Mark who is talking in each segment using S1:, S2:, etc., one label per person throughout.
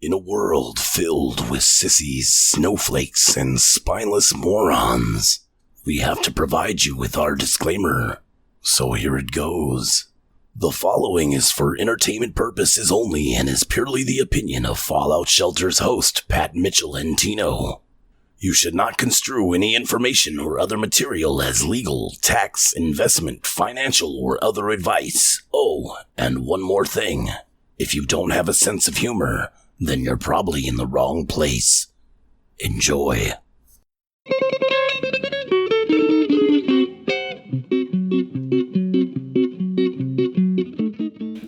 S1: In a world filled with sissies, snowflakes, and spineless morons, we have to provide you with our disclaimer. So here it goes. The following is for entertainment purposes only and is purely the opinion of Fallout Shelter's host, Pat Mitchell and Tino. You should not construe any information or other material as legal, tax, investment, financial, or other advice. Oh, and one more thing. If you don't have a sense of humor, then you're probably in the wrong place. Enjoy.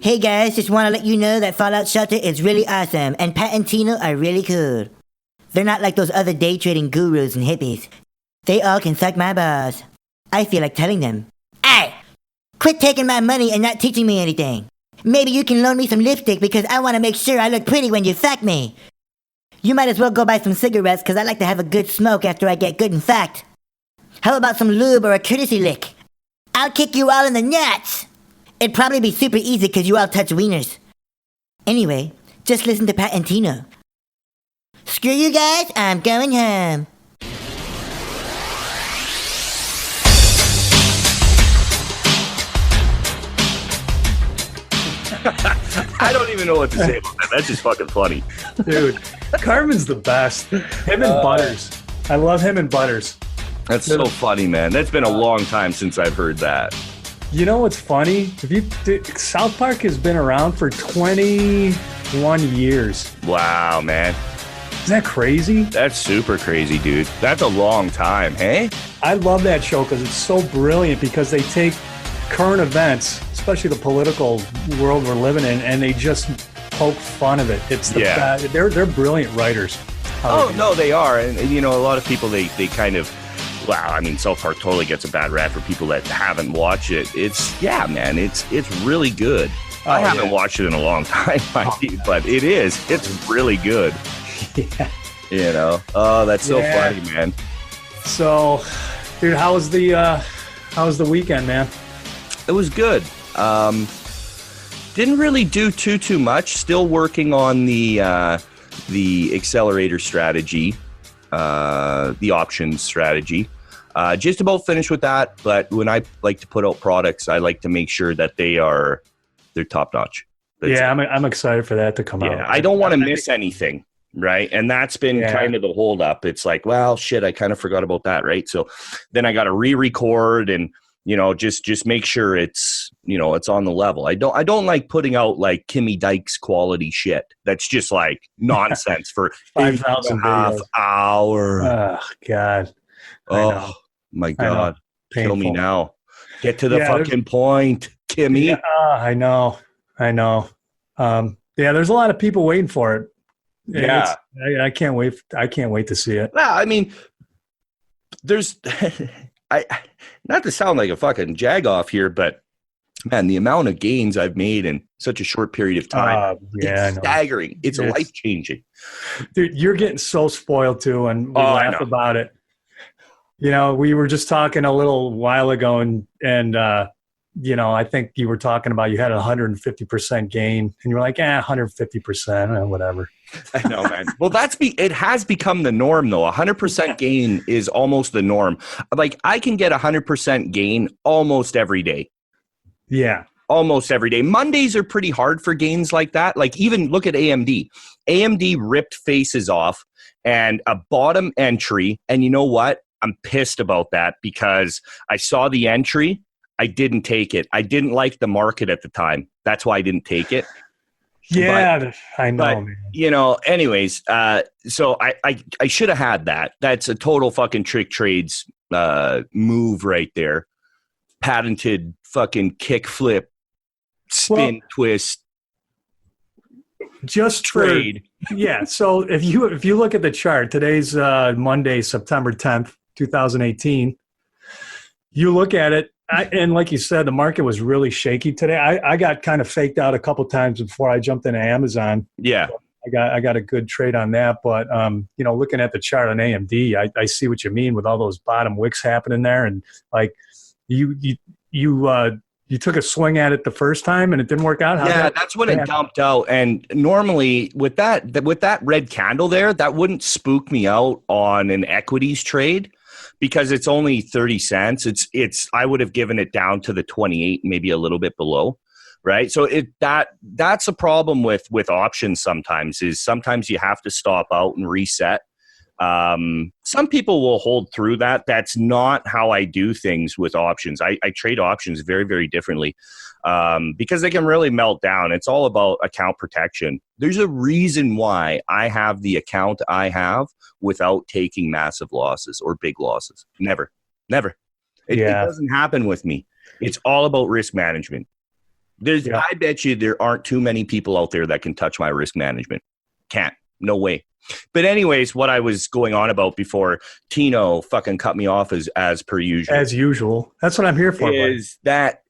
S2: Hey guys, just want to let you know that Fallout Shelter is really awesome, and Pat and Tino are really cool. They're not like those other day trading gurus and hippies. They all can suck my balls. I feel like telling them, "Hey, quit taking my money and not teaching me anything. Maybe you can loan me some lipstick because I want to make sure I look pretty when you fuck me. You might as well go buy some cigarettes because I like to have a good smoke after I get good and fucked. How about some lube or a courtesy lick? I'll kick you all in the nuts. It'd probably be super easy because you all touch wieners. Anyway, just listen to Pat and Tino. Screw you guys, I'm going home."
S3: I don't even know what to say about that. That's just fucking funny.
S4: Dude, Carmen's the best. Him and Butters. I love him and Butters.
S3: That's so funny, man. That's been a long time since I've heard that.
S4: You know what's funny? South Park has been around for 21 years.
S3: Wow, man.
S4: Isn't that crazy?
S3: That's super crazy, dude. That's a long time, hey?
S4: I love that show because it's so brilliant because they take current events, especially the political world we're living in, and they just poke fun of it. It's the best. They're brilliant writers.
S3: Oh, no, they are. And, you know, a lot of people, they kind of, wow, I mean, South Park totally gets a bad rap for people that haven't watched it. Man, it's really good. I haven't watched it in a long time, but it's really good.
S4: Yeah.
S3: You know? Oh, that's so funny, man.
S4: So, dude, how was the weekend, man?
S3: It was good. Didn't really do too much. Still working on the accelerator strategy, the options strategy. Just about finished with that. But when I like to put out products, I like to make sure that they're top notch.
S4: I'm excited for that to come out.
S3: I don't want to miss anything. Right. And that's been kind of the hold up. It's like, well, shit, I kind of forgot about that. Right. So then I got to re-record and, you know, just make sure it's, you know, it's on the level. I don't like putting out like Kimmy Dykes quality shit. That's just like nonsense for
S4: 5,000
S3: hour.
S4: Oh, God.
S3: Oh, my God. Kill me now. Get to the fucking point, Kimmy.
S4: Yeah, I know. There's a lot of people waiting for it.
S3: Yeah,
S4: I can't wait. I can't wait to see it.
S3: No, I mean, there's, not to sound like a fucking jag-off here, but man, the amount of gains I've made in such a short period of time, it's staggering. It's life-changing.
S4: Dude, you're getting so spoiled too, and we laugh about it. You know, we were just talking a little while ago, and you know, I think you were talking about you had a 150% gain, and you were like, 150%, whatever.
S3: I know, man. Well, it has become the norm, though. 100% gain is almost the norm. Like, I can get 100% gain almost every day.
S4: Yeah.
S3: Almost every day. Mondays are pretty hard for gains like that. Like, even look at AMD. AMD ripped faces off and a bottom entry. And you know what? I'm pissed about that because I saw the entry. I didn't take it. I didn't like the market at the time. That's why I didn't take it.
S4: Yeah, I know, man.
S3: You know, anyways, so I should have had that. That's a total fucking TrickTrades move right there. Patented fucking kickflip, spin twist,
S4: just
S3: trade.
S4: So if you look at the chart, today's Monday, September 10th, 2018. You look at it. And like you said, the market was really shaky today. I got kind of faked out a couple times before I jumped into Amazon.
S3: Yeah.
S4: So I got a good trade on that. But, you know, looking at the chart on AMD, I see what you mean with all those bottom wicks happening there. And like you you took a swing at it the first time and it didn't work out?
S3: That's when it dumped out. And normally with that red candle there, that wouldn't spook me out on an equities trade because it's only 30 cents. I would have given it down to the 28, maybe a little bit below. Right. So that's a problem with options sometimes you have to stop out and reset. Some people will hold through that. That's not how I do things with options. I trade options very, very differently because they can really melt down. It's all about account protection. There's a reason why I have the account I have without taking massive losses or big losses. Never. It doesn't happen with me. It's all about risk management. I bet you there aren't too many people out there that can touch my risk management. Can't. No way. But anyways, what I was going on about before Tino fucking cut me off as per usual.
S4: As usual. That's what I'm here for.
S3: Is that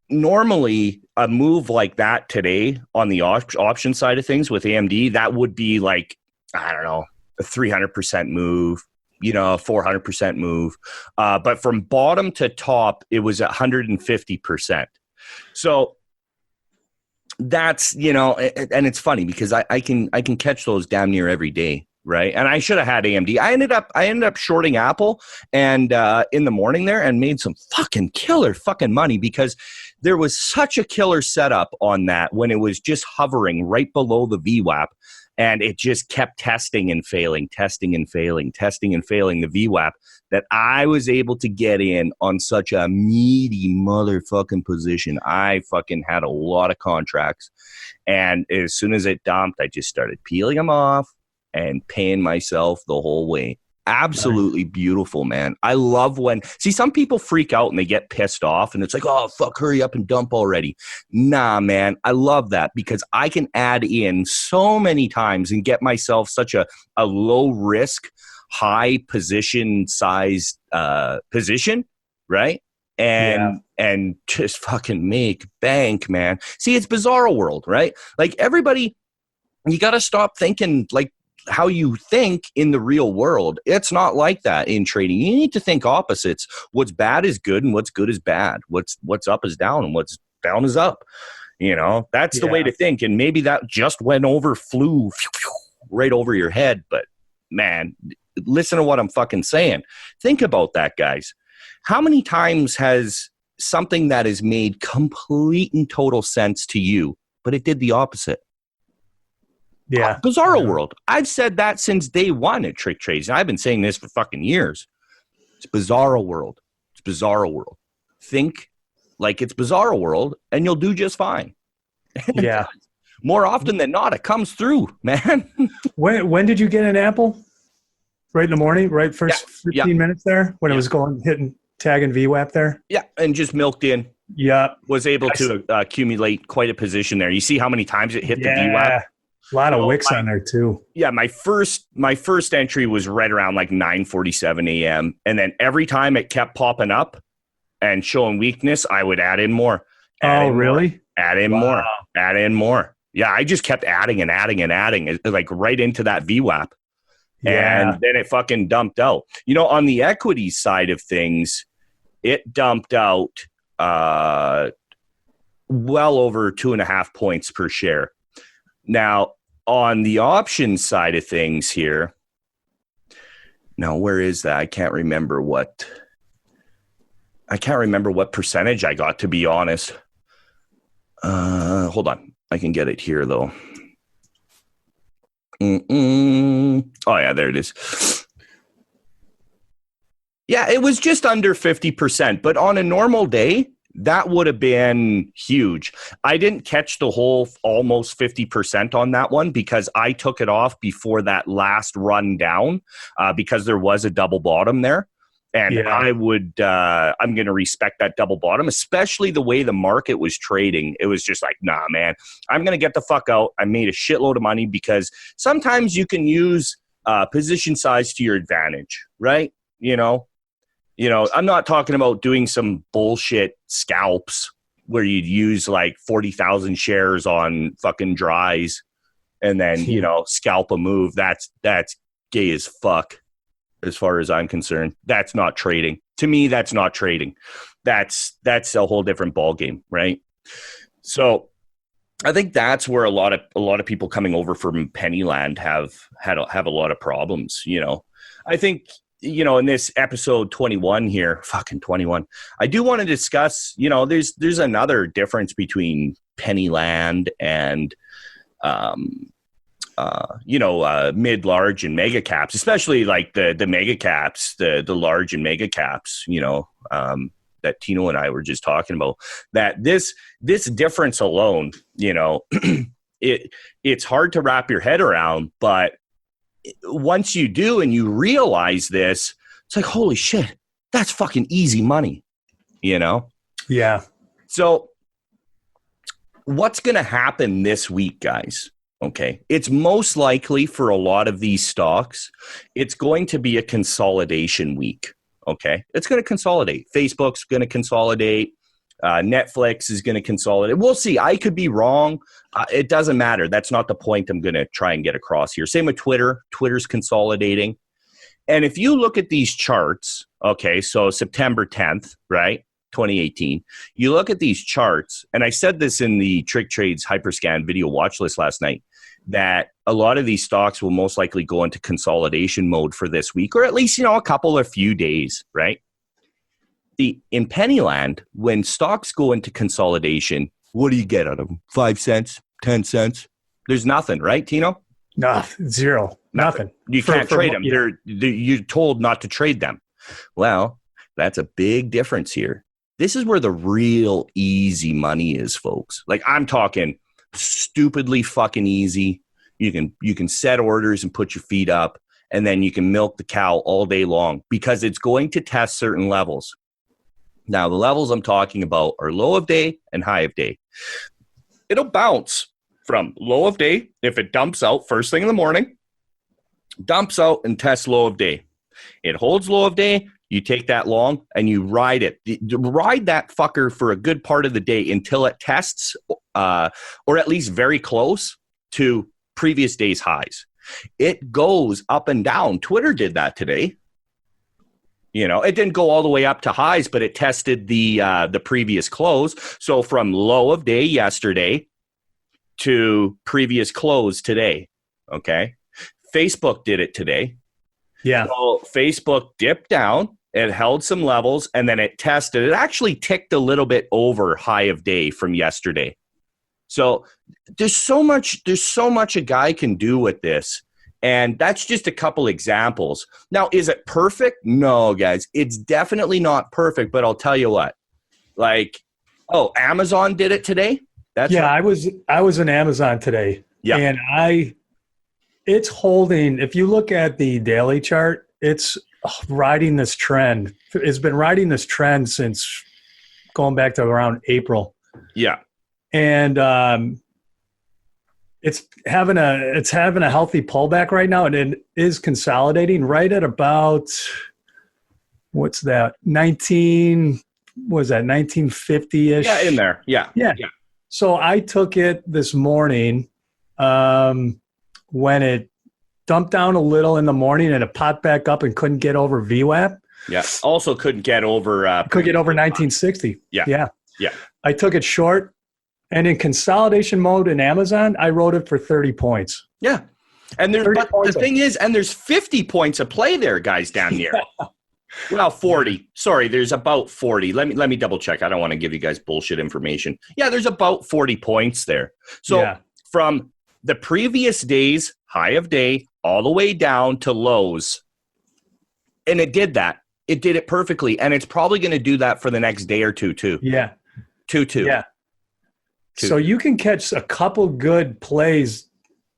S3: normally a move like that today on the option side of things with AMD, that would be like, I don't know, a 300% move, a 400% move. But from bottom to top, it was 150%. So that's, and it's funny because I can catch those damn near every day, right? And I should have had AMD. I ended up shorting Apple and in the morning there and made some fucking killer fucking money because there was such a killer setup on that when it was just hovering right below the VWAP. And it just kept testing and failing the VWAP that I was able to get in on such a meaty motherfucking position. I fucking had a lot of contracts. And as soon as it dumped, I just started peeling them off and paying myself the whole way. Absolutely beautiful, man. I love some people freak out and they get pissed off and it's like, oh, fuck, hurry up and dump already. Nah, man, I love that because I can add in so many times and get myself such a low risk, high position size position, right? And just fucking make bank, man. See, it's bizarro world, right? Like everybody, you got to stop thinking like how you think in the real world. It's not like that in trading. You need to think opposites. What's bad is good and what's good is bad. What's up is down and what's down is up. That's the way to think. And maybe that just flew right over your head. But man, listen to what I'm fucking saying. Think about that, guys. How many times has something that has made complete and total sense to you, but it did the opposite?
S4: Yeah.
S3: Bizarro world. I've said that since day one at TrickTrades. And I've been saying this for fucking years. It's bizarro world. Think like it's bizarro world and you'll do just fine.
S4: Yeah.
S3: More often than not, it comes through, man.
S4: When did you get an Apple? Right in the morning? Right first 15 minutes there? When it was tagging VWAP there?
S3: Yeah, and just milked in.
S4: Yeah.
S3: Was able to accumulate quite a position there. You see how many times it hit the VWAP?
S4: A lot of wicks on there too. Yeah,
S3: my first entry was right around like 9:47 a.m. And then every time it kept popping up and showing weakness, I would add in more.
S4: Really?
S3: Add in more. Add in more. Yeah, I just kept adding and adding and adding, like right into that VWAP. Yeah. And then it fucking dumped out. On the equity side of things, it dumped out well over 2.5 points per share. Now, on the options side of things here, now where is that? I can't remember what percentage I got, to be honest. Hold on. I can get it here, though. Oh, yeah, there it is. Yeah, it was just under 50%, but on a normal day, that would have been huge. I didn't catch the whole almost 50% on that one because I took it off before that last run down because there was a double bottom there. And I'm going to respect that double bottom, especially the way the market was trading. It was just like, nah, man, I'm going to get the fuck out. I made a shitload of money because sometimes you can use position size to your advantage, right? I'm not talking about doing some bullshit scalps where you'd use like 40,000 shares on fucking dries and then, scalp a move. That's gay as fuck as far as I'm concerned. That's not trading. To me, that's not trading. that's a whole different ballgame, right? So I think that's where a lot of people coming over from Pennyland have a lot of problems. I think, in this episode 21 here, fucking 21, I do want to discuss, there's another difference between Pennyland and, mid, large, and mega caps, especially like the mega caps, the large and mega caps, that Tino and I were just talking about. That this difference alone, it's hard to wrap your head around, but once you do and you realize this, it's like, holy shit, that's fucking easy money,
S4: Yeah.
S3: So what's going to happen this week, guys? Okay. It's most likely for a lot of these stocks, it's going to be a consolidation week. Okay. It's going to consolidate. Facebook's going to consolidate. Netflix is going to consolidate. We'll see. I could be wrong. It doesn't matter. That's not the point I'm going to try and get across here. Same with Twitter. Twitter's consolidating. And if you look at these charts, okay, so September 10th, right, 2018, you look at these charts, and I said this in the TrickTrades Hyperscan video watch list last night, that a lot of these stocks will most likely go into consolidation mode for this week, or at least, a few days, right? In Pennyland, when stocks go into consolidation, what do you get out of them? 5 cents, 10 cents? There's nothing, right, Tino?
S4: No, zero, nothing.
S3: You can't trade them. You're told not to trade them. Well, that's a big difference here. This is where the real easy money is, folks. Like, I'm talking stupidly fucking easy. You can set orders and put your feet up, and then you can milk the cow all day long because it's going to test certain levels. Now, the levels I'm talking about are low of day and high of day. It'll bounce from low of day if it dumps out first thing in the morning, dumps out and tests low of day. It holds low of day. You take that long and you ride it. Ride that fucker for a good part of the day until it tests or at least very close to previous day's highs. It goes up and down. Twitter did that today. It didn't go all the way up to highs, but it tested the previous close. So from low of day yesterday to previous close today. Okay. Facebook did it today.
S4: Yeah.
S3: So Facebook dipped down. It held some levels and then it tested. It actually ticked a little bit over high of day from yesterday. So there's so much a guy can do with this. And that's just a couple examples. Now, is it perfect? No, guys, it's definitely not perfect. But I'll tell you what, Amazon did it today.
S4: I was in Amazon today.
S3: Yeah.
S4: And it's holding. If you look at the daily chart, it's riding this trend. It's been riding this trend since going back to around April.
S3: Yeah.
S4: And it's having a healthy pullback right now, and it is consolidating right at about, what's that, 1950-ish?
S3: Yeah, in there. Yeah.
S4: So I took it this morning when it dumped down a little in the morning and it popped back up and couldn't get over VWAP.
S3: Yeah. Also couldn't get over
S4: 1960.
S3: Yeah.
S4: I took it short. And in consolidation mode in Amazon, I wrote it for 30 points.
S3: Yeah. And the thing is, there's 50 points of play there, guys, down here. Well, 40. Sorry, there's about 40. Let me double check. I don't want to give you guys bullshit information. Yeah, there's about 40 points there. So from the previous day's high of day all the way down to lows. And it did that. It did it perfectly. And it's probably going to do that for the next day or two, too.
S4: Yeah.
S3: Two.
S4: Yeah. So you can catch a couple good plays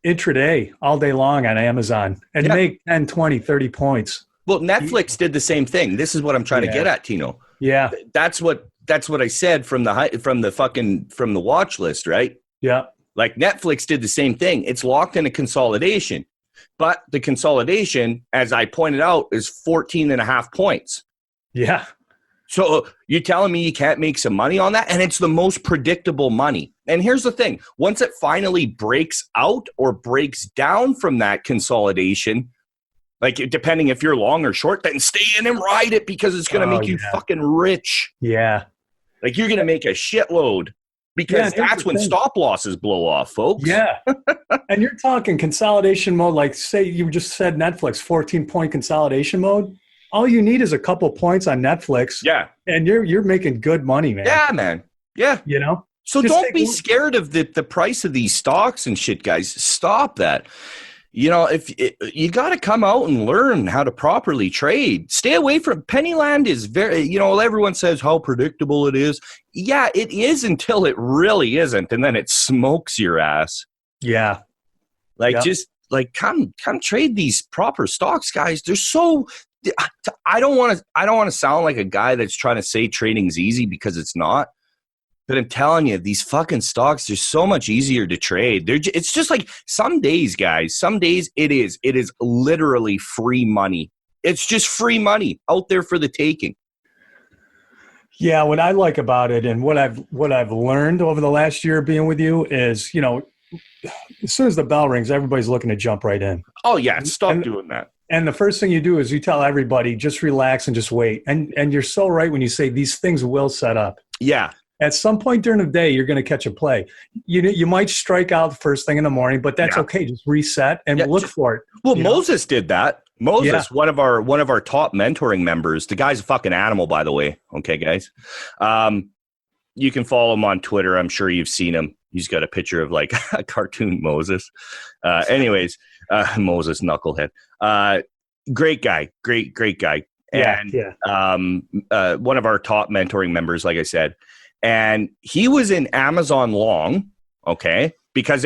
S4: intraday all day long on Amazon and make 10, 20, 30 points.
S3: Well, Netflix did the same thing. This is what I'm trying to get at, Tino.
S4: Yeah.
S3: That's what I said from the watch list, right?
S4: Yeah.
S3: Like Netflix did the same thing. It's locked in a consolidation. But the consolidation, as I pointed out, is 14.5 points.
S4: Yeah.
S3: So you're telling me you can't make some money on that? And it's the most predictable money. And here's the thing. Once it finally breaks out or breaks down from that consolidation, Like, depending if you're long or short, then stay in and ride it because it's going to make you fucking rich.
S4: Yeah.
S3: Like, you're going to make a shitload because that's when stop losses blow off, folks.
S4: Yeah. And you're talking consolidation mode, like say you just said Netflix, 14-point consolidation mode. All you need is a couple points on Netflix.
S3: Yeah.
S4: And you're making good money, man.
S3: Yeah, man. Yeah.
S4: You know?
S3: So don't be scared of the price of these stocks and shit, guys. Stop that. You know, you got to come out and learn how to properly trade. Stay away from Pennyland is very, you know, everyone says how predictable it is. Yeah, it is until it really isn't. And then it smokes your ass.
S4: Yeah.
S3: Like, just like come trade these proper stocks, guys. They're so, I don't want to sound like a guy that's trying to say trading's easy because it's not. But I'm telling you, these fucking stocks, they're so much easier to trade. It's just like some days, guys, some days it is literally free money. It's just free money out there for the taking.
S4: Yeah, what I like about it and what I've learned over the last year being with you is, you know, as soon as the bell rings, everybody's looking to jump right in.
S3: Oh, yeah, stop doing that.
S4: And the first thing you do is you tell everybody, just relax and just wait. And you're so right when you say these things will set up.
S3: Yeah.
S4: At some point during the day, you're going to catch a play. You might strike out first thing in the morning, but that's okay. Just reset and look for it.
S3: Well, Moses did that. Moses, one of our top mentoring members. The guy's a fucking animal, by the way. Okay, guys. You can follow him on Twitter. I'm sure you've seen him. He's got a picture of like a cartoon Moses. Anyways, Moses knucklehead. Great guy. Great guy. And one of our top mentoring members, like I said. And he was in Amazon long, okay, because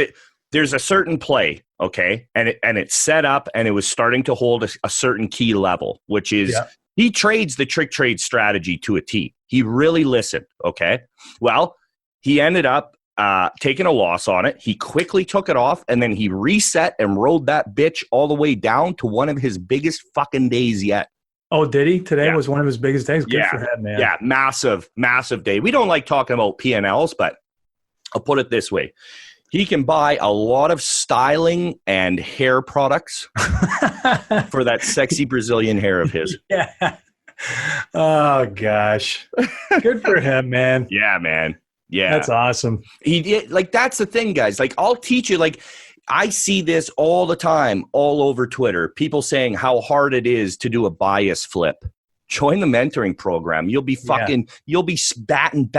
S3: there's a certain play, okay, and it's set up and it was starting to hold a certain key level, which is he trades the TrickTrades strategy to a T. He really listened, okay. Well, he ended up taking a loss on it. He quickly took it off and then he reset and rode that bitch all the way down to one of his biggest fucking days yet.
S4: Oh, did he? Today was one of his biggest days. Good for him, man.
S3: Yeah, massive day. We don't like talking about P&Ls, but I'll put it this way. He can buy a lot of styling and hair products for that sexy Brazilian hair of his.
S4: Yeah. Oh, gosh. Good for him, man.
S3: Yeah, man. Yeah.
S4: That's awesome.
S3: That's the thing, guys. Like, I'll teach you, like, I see this all the time, all over Twitter. People saying how hard it is to do a bias flip. Join the mentoring program. You'll be you'll be batting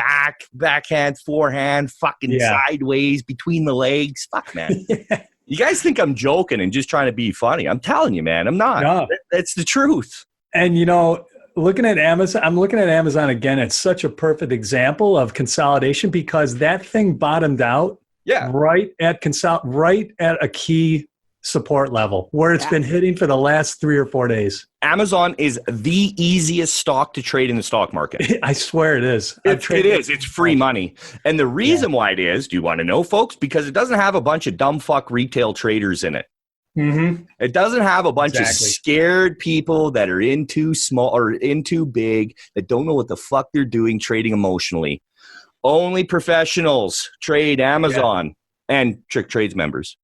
S3: backhand, forehand, fucking sideways, between the legs. Fuck, man. You guys think I'm joking and just trying to be funny. I'm telling you, man, I'm not. No. That's the truth.
S4: And, you know, I'm looking at Amazon again. It's such a perfect example of consolidation because that thing bottomed out. Yeah, right at a key support level where it's been hitting for the last 3 or 4 days.
S3: Amazon is the easiest stock to trade in the stock market.
S4: I swear it is.
S3: It is. It's free money. And the reason why it is, do you want to know, folks? Because it doesn't have a bunch of dumb fuck retail traders in it.
S4: Mm-hmm.
S3: It doesn't have a bunch of scared people that are in too small or in too big that don't know what the fuck they're doing trading emotionally. Only professionals trade Amazon and TrickTrades members.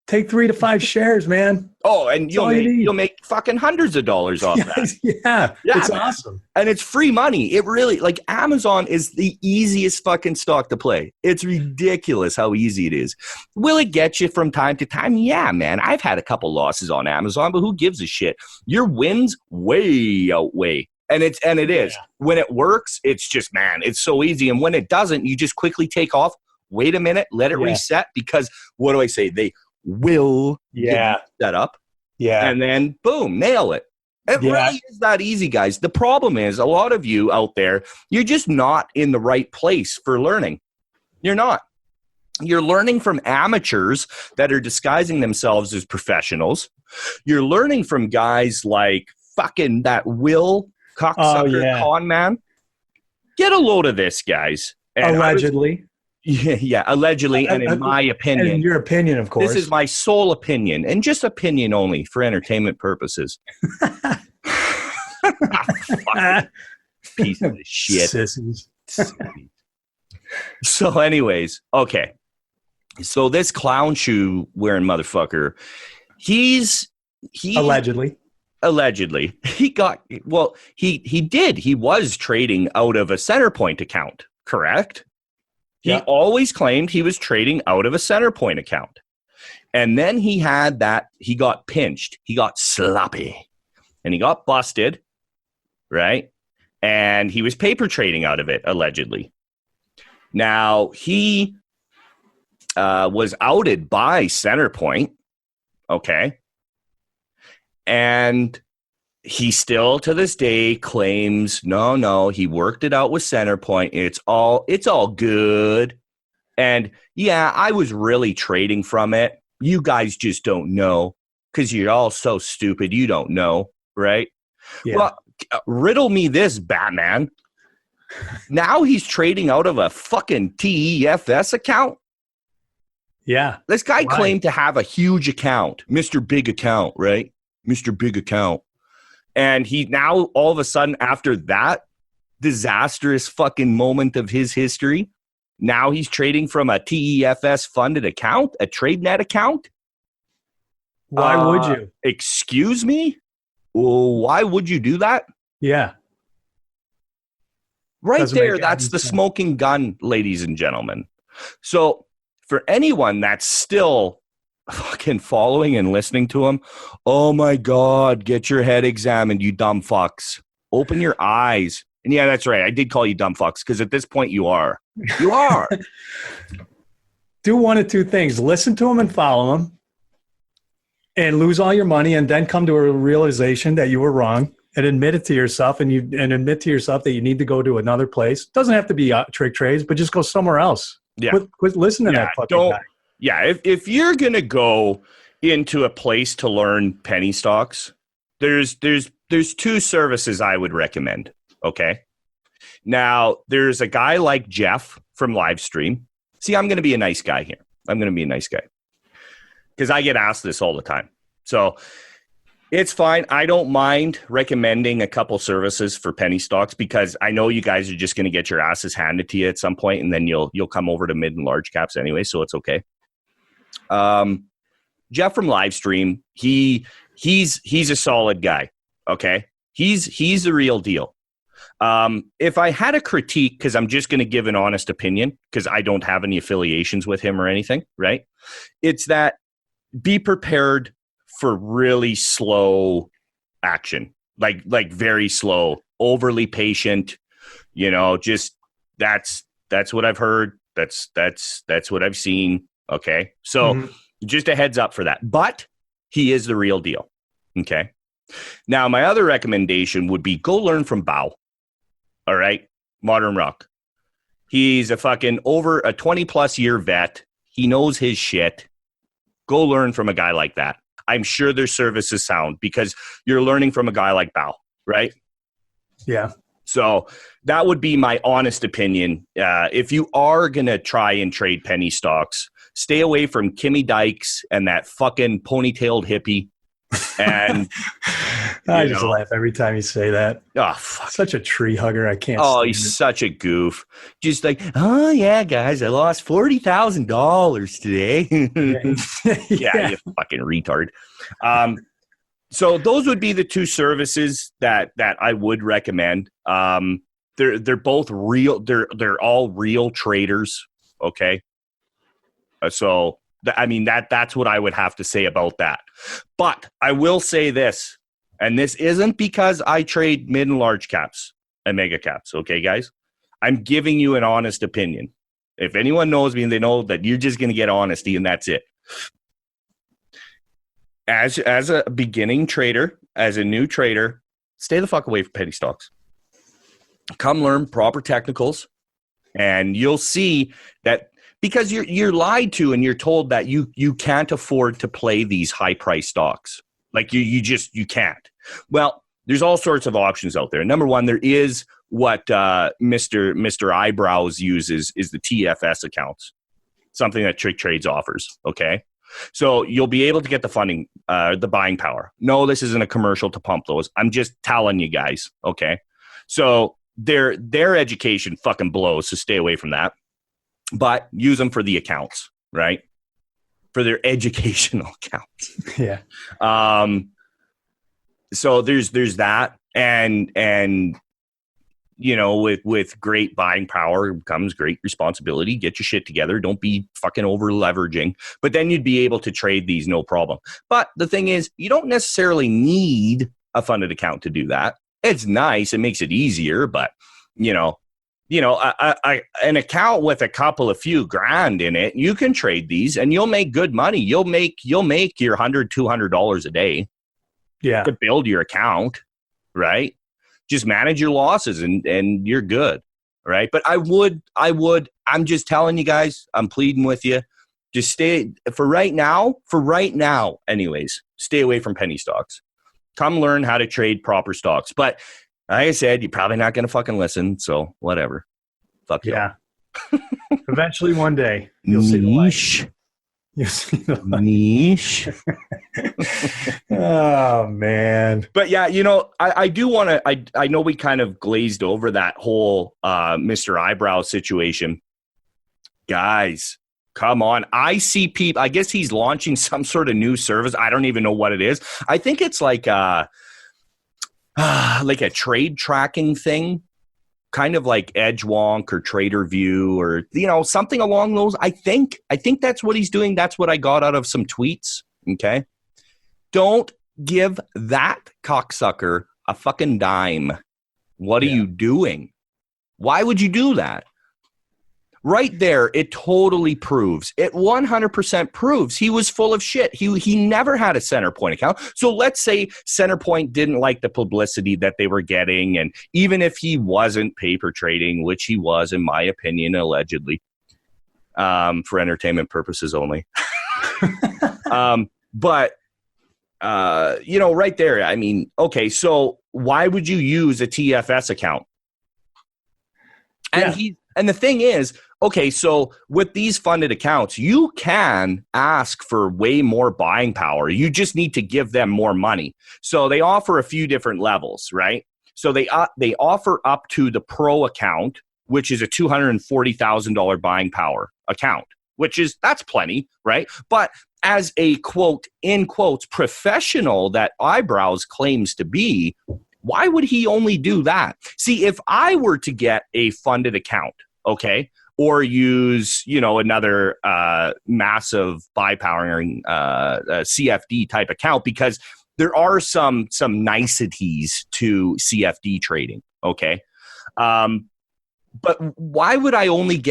S4: Take 3 to 5 shares, man.
S3: Oh, and you'll make fucking hundreds of dollars off that.
S4: Yeah, it's awesome.
S3: And it's free money. It really, like, Amazon is the easiest fucking stock to play. It's ridiculous how easy it is. Will it get you from time to time? Yeah, man. I've had a couple losses on Amazon, but who gives a shit? Your wins way outweigh. And it is. When it works, it's just, man, it's so easy. And when it doesn't, you just quickly take off. Wait a minute, let it reset because what do I say? They will get set up. Yeah. And then boom, nail it. It really is that easy, guys. The problem is a lot of you out there, you're just not in the right place for learning. You're not. You're learning from amateurs that are disguising themselves as professionals. You're learning from guys like fucking that Will cocksucker con man. Get a load of this, guys. And
S4: allegedly.
S3: Allegedly, and in my opinion.
S4: And in your opinion, of course.
S3: This is my sole opinion, and just opinion only for entertainment purposes. Piece of shit.
S4: Sissies.
S3: So anyways, okay. So this clown shoe wearing motherfucker, he's
S4: allegedly.
S3: allegedly, he was trading out of a Centerpoint account, correct? He always claimed he was trading out of a Centerpoint account. And then he got pinched. He got sloppy. And he got busted, right? And he was paper trading out of it, allegedly. Now, he was outed by Centerpoint, okay? And he still, to this day, claims, no, he worked it out with Centerpoint. It's all good. And yeah, I was really trading from it. You guys just don't know because you're all so stupid. You don't know, right? Yeah. Well, riddle me this, Batman. Now he's trading out of a fucking TEFS account?
S4: Yeah.
S3: This guy claimed to have a huge account, Mr. Big Account, right? Mr. Big Account. And he now, all of a sudden, after that disastrous fucking moment of his history, now he's trading from a TEFS funded account, a TradeNet account?
S4: Why would you?
S3: Excuse me? Why would you do that?
S4: Yeah.
S3: Right there, that's the smoking gun, ladies and gentlemen. So for anyone that's still fucking following and listening to him, oh my God, get your head examined, you dumb fucks. Open your eyes. And yeah, that's right. I did call you dumb fucks because at this point you are. You are.
S4: Do one of two things. Listen to him and follow him and lose all your money and then come to a realization that you were wrong and admit it to yourself and admit to yourself that you need to go to another place. It doesn't have to be TrickTrades, but just go somewhere else.
S3: Yeah.
S4: Quit listening to that fucking guy.
S3: Yeah, if you're going to go into a place to learn penny stocks, there's two services I would recommend, okay? Now, there's a guy like Jeff from Livestream. See, I'm going to be a nice guy here. I'm going to be a nice guy because I get asked this all the time. So it's fine. I don't mind recommending a couple services for penny stocks because I know you guys are just going to get your asses handed to you at some point, and then you'll come over to mid and large caps anyway, so it's okay. Jeff from Livestream, he's a solid guy. Okay, he's the real deal. If I had a critique, because I'm just going to give an honest opinion, because I don't have any affiliations with him or anything, right? It's that be prepared for really slow action, like very slow, overly patient. You know, just that's what I've heard. That's what I've seen. Okay, so just a heads up for that. But he is the real deal. Okay. Now, my other recommendation would be go learn from Bao. All right, Modern Rock. He's a fucking over a 20+ year vet. He knows his shit. Go learn from a guy like that. I'm sure their service is sound because you're learning from a guy like Bao, right?
S4: Yeah.
S3: So that would be my honest opinion. If you are going to try and trade penny stocks, stay away from Kimmy Dykes and that fucking ponytailed hippie. And
S4: I just laugh every time you say that.
S3: Oh, fuck.
S4: Such a tree hugger. I can't.
S3: Oh, he's such a goof. Just like, oh yeah, guys, I lost $40,000 today. Yeah, you fucking retard. So those would be the two services that I would recommend. They're both real. They're all real traders. Okay. So I mean that's what I would have to say about that. But I will say this, and this isn't because I trade mid and large caps and mega caps. Okay, guys, I'm giving you an honest opinion. If anyone knows me, they know that you're just going to get honesty, and that's it. As a beginning trader, as a new trader, stay the fuck away from penny stocks. Come learn proper technicals, and you'll see that because you're lied to and you're told that you can't afford to play these high price stocks. Like you can't. Well, there's all sorts of options out there. Number one, there is what Mr. Eyebrows uses is the TFS accounts, something that TrickTrades offers. Okay. So you'll be able to get the funding, the buying power. No, this isn't a commercial to pump those. I'm just telling you guys. Okay. So their education fucking blows. So stay away from that, but use them for the accounts, right? For their educational accounts.
S4: Yeah.
S3: So there's that, and with great buying power comes great responsibility. Get your shit together. Don't be fucking over leveraging. But then you'd be able to trade these no problem. But the thing is, you don't necessarily need a funded account to do that. It's nice. It makes it easier. But an account with a few grand in it, you can trade these and you'll make good money. You'll make your $100, $200 a day.
S4: Yeah.
S3: To build your account, right? Just manage your losses and you're good, right? But I'm just telling you guys, I'm pleading with you, just stay for right now anyways, stay away from penny stocks. Come learn how to trade proper stocks. But like I said, you're probably not going to fucking listen, so whatever. Fuck you.
S4: Yeah. Eventually one day you'll see the light. You'll see the light.
S3: Niche.
S4: Oh man.
S3: But yeah, I do want to, I know we kind of glazed over that whole Mr. Eyebrow situation. Guys, come on. I see people, I guess he's launching some sort of new service. I don't even know what it is. I think it's like a trade tracking thing. Kind of like EdgeWonk or TraderView or, something along those. I think that's what he's doing. That's what I got out of some tweets. Okay. Don't give that cocksucker a fucking dime. What are you doing? Why would you do that? Right there, it totally proves. It 100% proves he was full of shit. He never had a Centerpoint account. So let's say Centerpoint didn't like the publicity that they were getting, and even if he wasn't paper trading, which he was, in my opinion, allegedly, for entertainment purposes only. But right there, I mean, okay, so why would you use a TFS account? And the thing is, okay, so with these funded accounts, you can ask for way more buying power. You just need to give them more money. So they offer a few different levels, right? So they offer up to the pro account, which is a $240,000 buying power account, that's plenty, right? But as a quote, in quotes, professional that Eyebrows claims to be, why would he only do that? See, if I were to get a funded account, okay, or use, another massive buy powering CFD type account, because there are some niceties to CFD trading, okay? But why would I only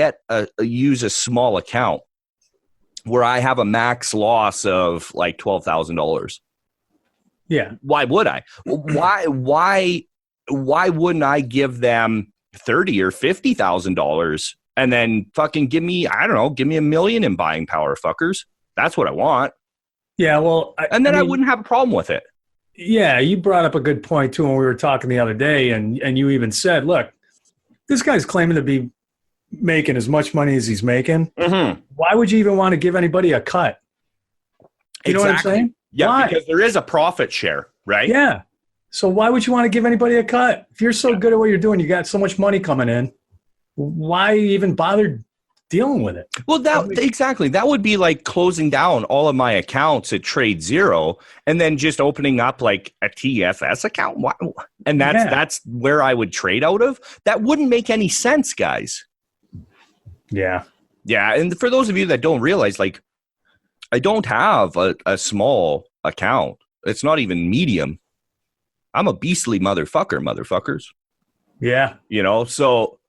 S3: use a small account where I have a max loss of like $12,000?
S4: Yeah.
S3: Why would I? Why wouldn't I give them $30,000 or $50,000 and then fucking give me $1 million in buying power, fuckers? That's what I want.
S4: Yeah, well,
S3: I wouldn't have a problem with it.
S4: Yeah, you brought up a good point too when we were talking the other day, and you even said, look, this guy's claiming to be making as much money as he's making.
S3: Mm-hmm.
S4: Why would you even want to give anybody a cut? You know what I'm saying?
S3: Yeah,
S4: why?
S3: Because there is a profit share, right?
S4: Yeah. So why would you want to give anybody a cut? If you're so good at what you're doing, you got so much money coming in, why even bother dealing with it?
S3: Well, exactly. That would be like closing down all of my accounts at Trade Zero and then just opening up like a TFS account. And that's where I would trade out of. That wouldn't make any sense, guys.
S4: Yeah.
S3: Yeah. And for those of you that don't realize, like, I don't have a small account. It's not even medium. I'm a beastly motherfuckers.
S4: Yeah.
S3: So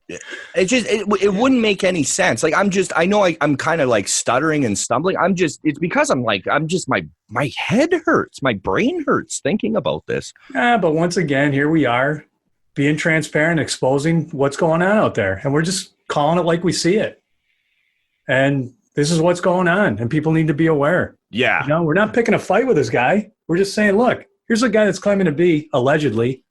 S3: it wouldn't make any sense. Like, I'm kind of like stuttering and stumbling. It's because my head hurts. My brain hurts thinking about this.
S4: Yeah, but once again, here we are being transparent, exposing what's going on out there. And we're just calling it like we see it. And this is what's going on. And people need to be aware.
S3: Yeah.
S4: We're not picking a fight with this guy. We're just saying, look, here's a guy that's claiming to be, allegedly,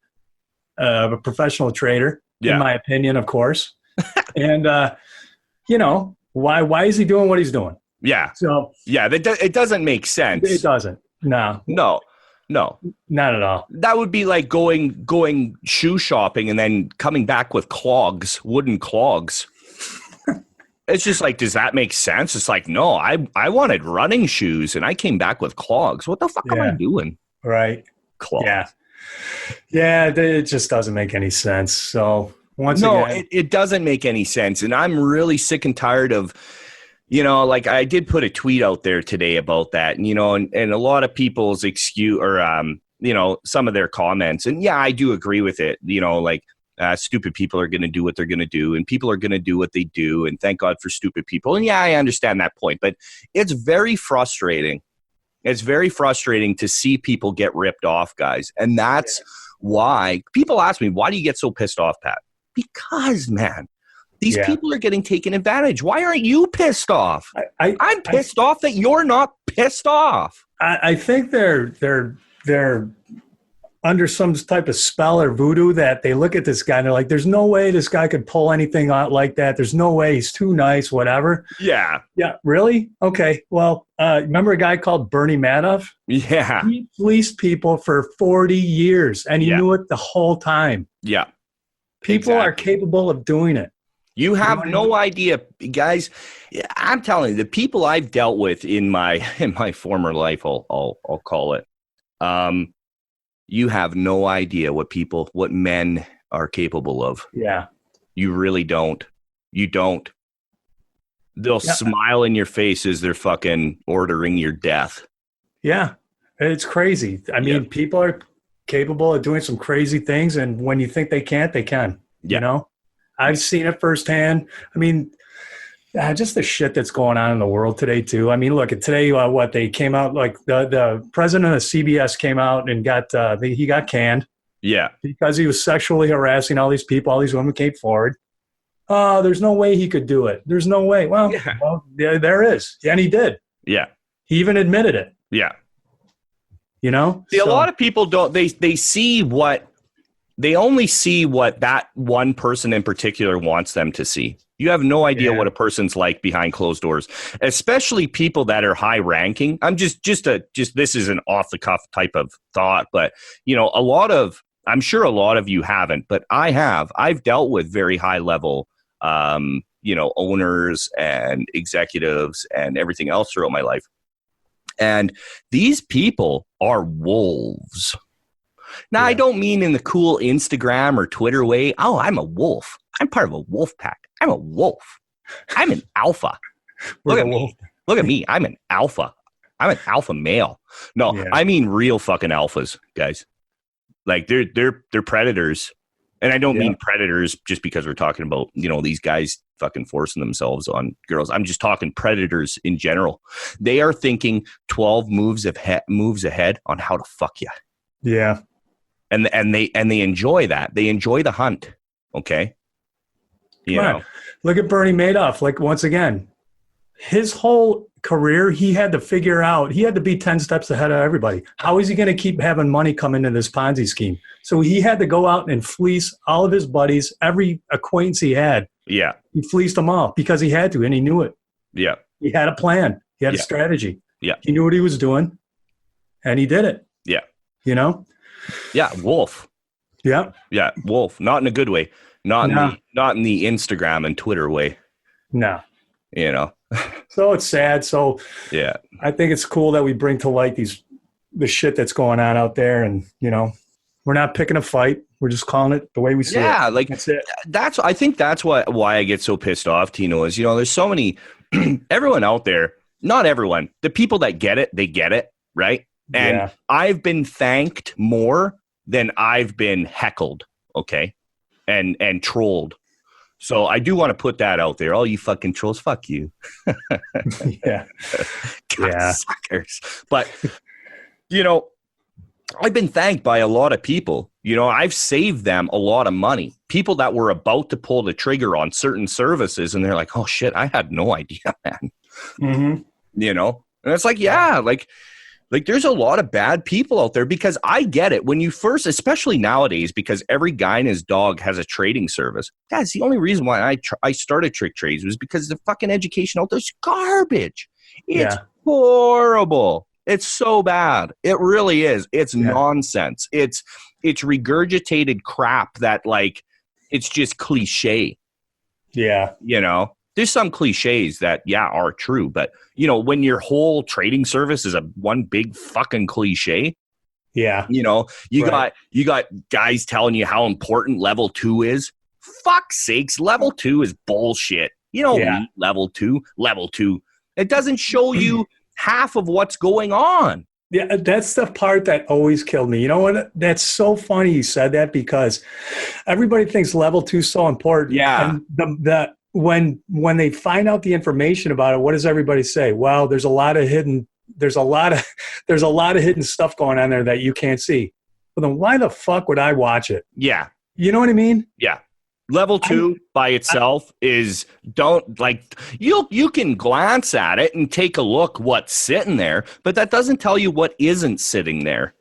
S4: a professional trader, in my opinion, of course. And, why is he doing what he's doing?
S3: Yeah.
S4: So,
S3: yeah, it doesn't make sense.
S4: It doesn't. No. Not at all.
S3: That would be like going shoe shopping and then coming back with wooden clogs. It's just like, does that make sense? It's like, no, I wanted running shoes and I came back with clogs. What the fuck am I doing?
S4: Right.
S3: Claws.
S4: Yeah. Yeah, it just doesn't make any sense. So once
S3: No,
S4: again,
S3: it doesn't make any sense. And I'm really sick and tired of, like I did put a tweet out there today about that, and a lot of people's excuse or, some of their comments. And yeah, I do agree with it. Stupid people are going to do what they're going to do, and people are going to do what they do. And thank God for stupid people. And yeah, I understand that point, but it's very frustrating. It's very frustrating to see people get ripped off, guys. And that's why people ask me, why do you get so pissed off, Pat? Because, man, these people are getting taken advantage. Why aren't you pissed off? I'm pissed off that you're not pissed off.
S4: I think they're under some type of spell or voodoo that they look at this guy and they're like, there's no way this guy could pull anything out like that. There's no way. He's too nice, whatever.
S3: Yeah.
S4: Yeah. Really? Okay. Well, remember a guy called Bernie Madoff?
S3: Yeah.
S4: He fleeced people for 40 years and he knew it the whole time.
S3: Yeah.
S4: People are capable of doing it.
S3: You have no idea, guys. I'm telling you, the people I've dealt with in my former life, I'll call it. You have no idea what men are capable of.
S4: Yeah.
S3: You really don't. You don't. They'll smile in your face as they're fucking ordering your death.
S4: Yeah. It's crazy. I mean, people are capable of doing some crazy things, and when you think they can't, they can. You know? I've seen it firsthand. I mean, just the shit that's going on in the world today, too. I mean, look, today, they came out, like the president of CBS came out and he got canned.
S3: Yeah.
S4: Because he was sexually harassing all these people. All these women came forward. There's no way he could do it. There's no way. Well, there is. And he did.
S3: Yeah.
S4: He even admitted it.
S3: Yeah.
S4: You know?
S3: See, a lot of people don't, they only see what that one person in particular wants them to see. You have no idea what a person's like behind closed doors, especially people that are high ranking. I'm just this is an off the cuff type of thought, but I'm sure a lot of you haven't, but I've dealt with very high level, owners and executives and everything else throughout my life. And these people are wolves. Now, I don't mean in the cool Instagram or Twitter way. Oh, I'm a wolf. I'm part of a wolf pack. I'm a wolf. I'm an alpha. Look at me. Look at me. I'm an alpha. I'm an alpha male. No, I mean real fucking alphas, guys. Like they're predators. And I don't mean predators just because we're talking about, these guys fucking forcing themselves on girls. I'm just talking predators in general. They are thinking 12 moves ahead on how to fuck you.
S4: Yeah.
S3: And they enjoy that. They enjoy the hunt. Okay. You know.
S4: Look at Bernie Madoff. Like, once again, his whole career, he had to figure out, he had to be 10 steps ahead of everybody. How is he going to keep having money come into this Ponzi scheme? So he had to go out and fleece all of his buddies, every acquaintance he had. Yeah. He fleeced them all because he had to, and he knew it. Yeah. He had a plan. He had a strategy. Yeah. He knew what he was doing, and he did it. Yeah. Yeah, wolf. Yeah. Yeah, wolf. Not in a good way. Not in the Instagram and Twitter way. No. So it's sad. So yeah, I think it's cool that we bring to light the shit that's going on out there, and we're not picking a fight. We're just calling it the way we see it. Yeah, like that's it. I think that's why I get so pissed off, Tino, is there's so many everyone out there, not everyone, the people that get it, they get it, right? And I've been thanked more than I've been heckled, okay? And trolled. So I do want to put that out there. All you fucking trolls, fuck you. Yeah. Suckers. But, I've been thanked by a lot of people. I've saved them a lot of money. People that were about to pull the trigger on certain services, and they're like, oh, shit, I had no idea, man. Mm-hmm. And it's like, like there's a lot of bad people out there, because I get it. When you first, especially nowadays, because every guy and his dog has a trading service. Guys, the only reason why I started TrickTrades was because the fucking education out there's garbage. It's horrible. It's so bad. It really is. It's nonsense. It's regurgitated crap that, like, it's just cliche. Yeah. There's some cliches that, are true. But, when your whole trading service is a one big fucking cliche, Yeah.
S3: You know, you got guys telling you how important level 2 is. Fuck's sakes, level 2 is bullshit. You don't need level 2. Level 2. It doesn't show you half of what's going on.
S4: Yeah, that's the part that always killed me. You know what? That's so funny you said that, because everybody thinks level 2 is so important.
S3: Yeah.
S4: And when they find out the information about it, what does everybody say? Well, there's a lot of hidden stuff going on there that you can't see. Well, then why the fuck would I watch it?
S3: Yeah.
S4: You know what I mean?
S3: Yeah. Level 2 by itself is you can glance at it and take a look what's sitting there, but that doesn't tell you what isn't sitting there.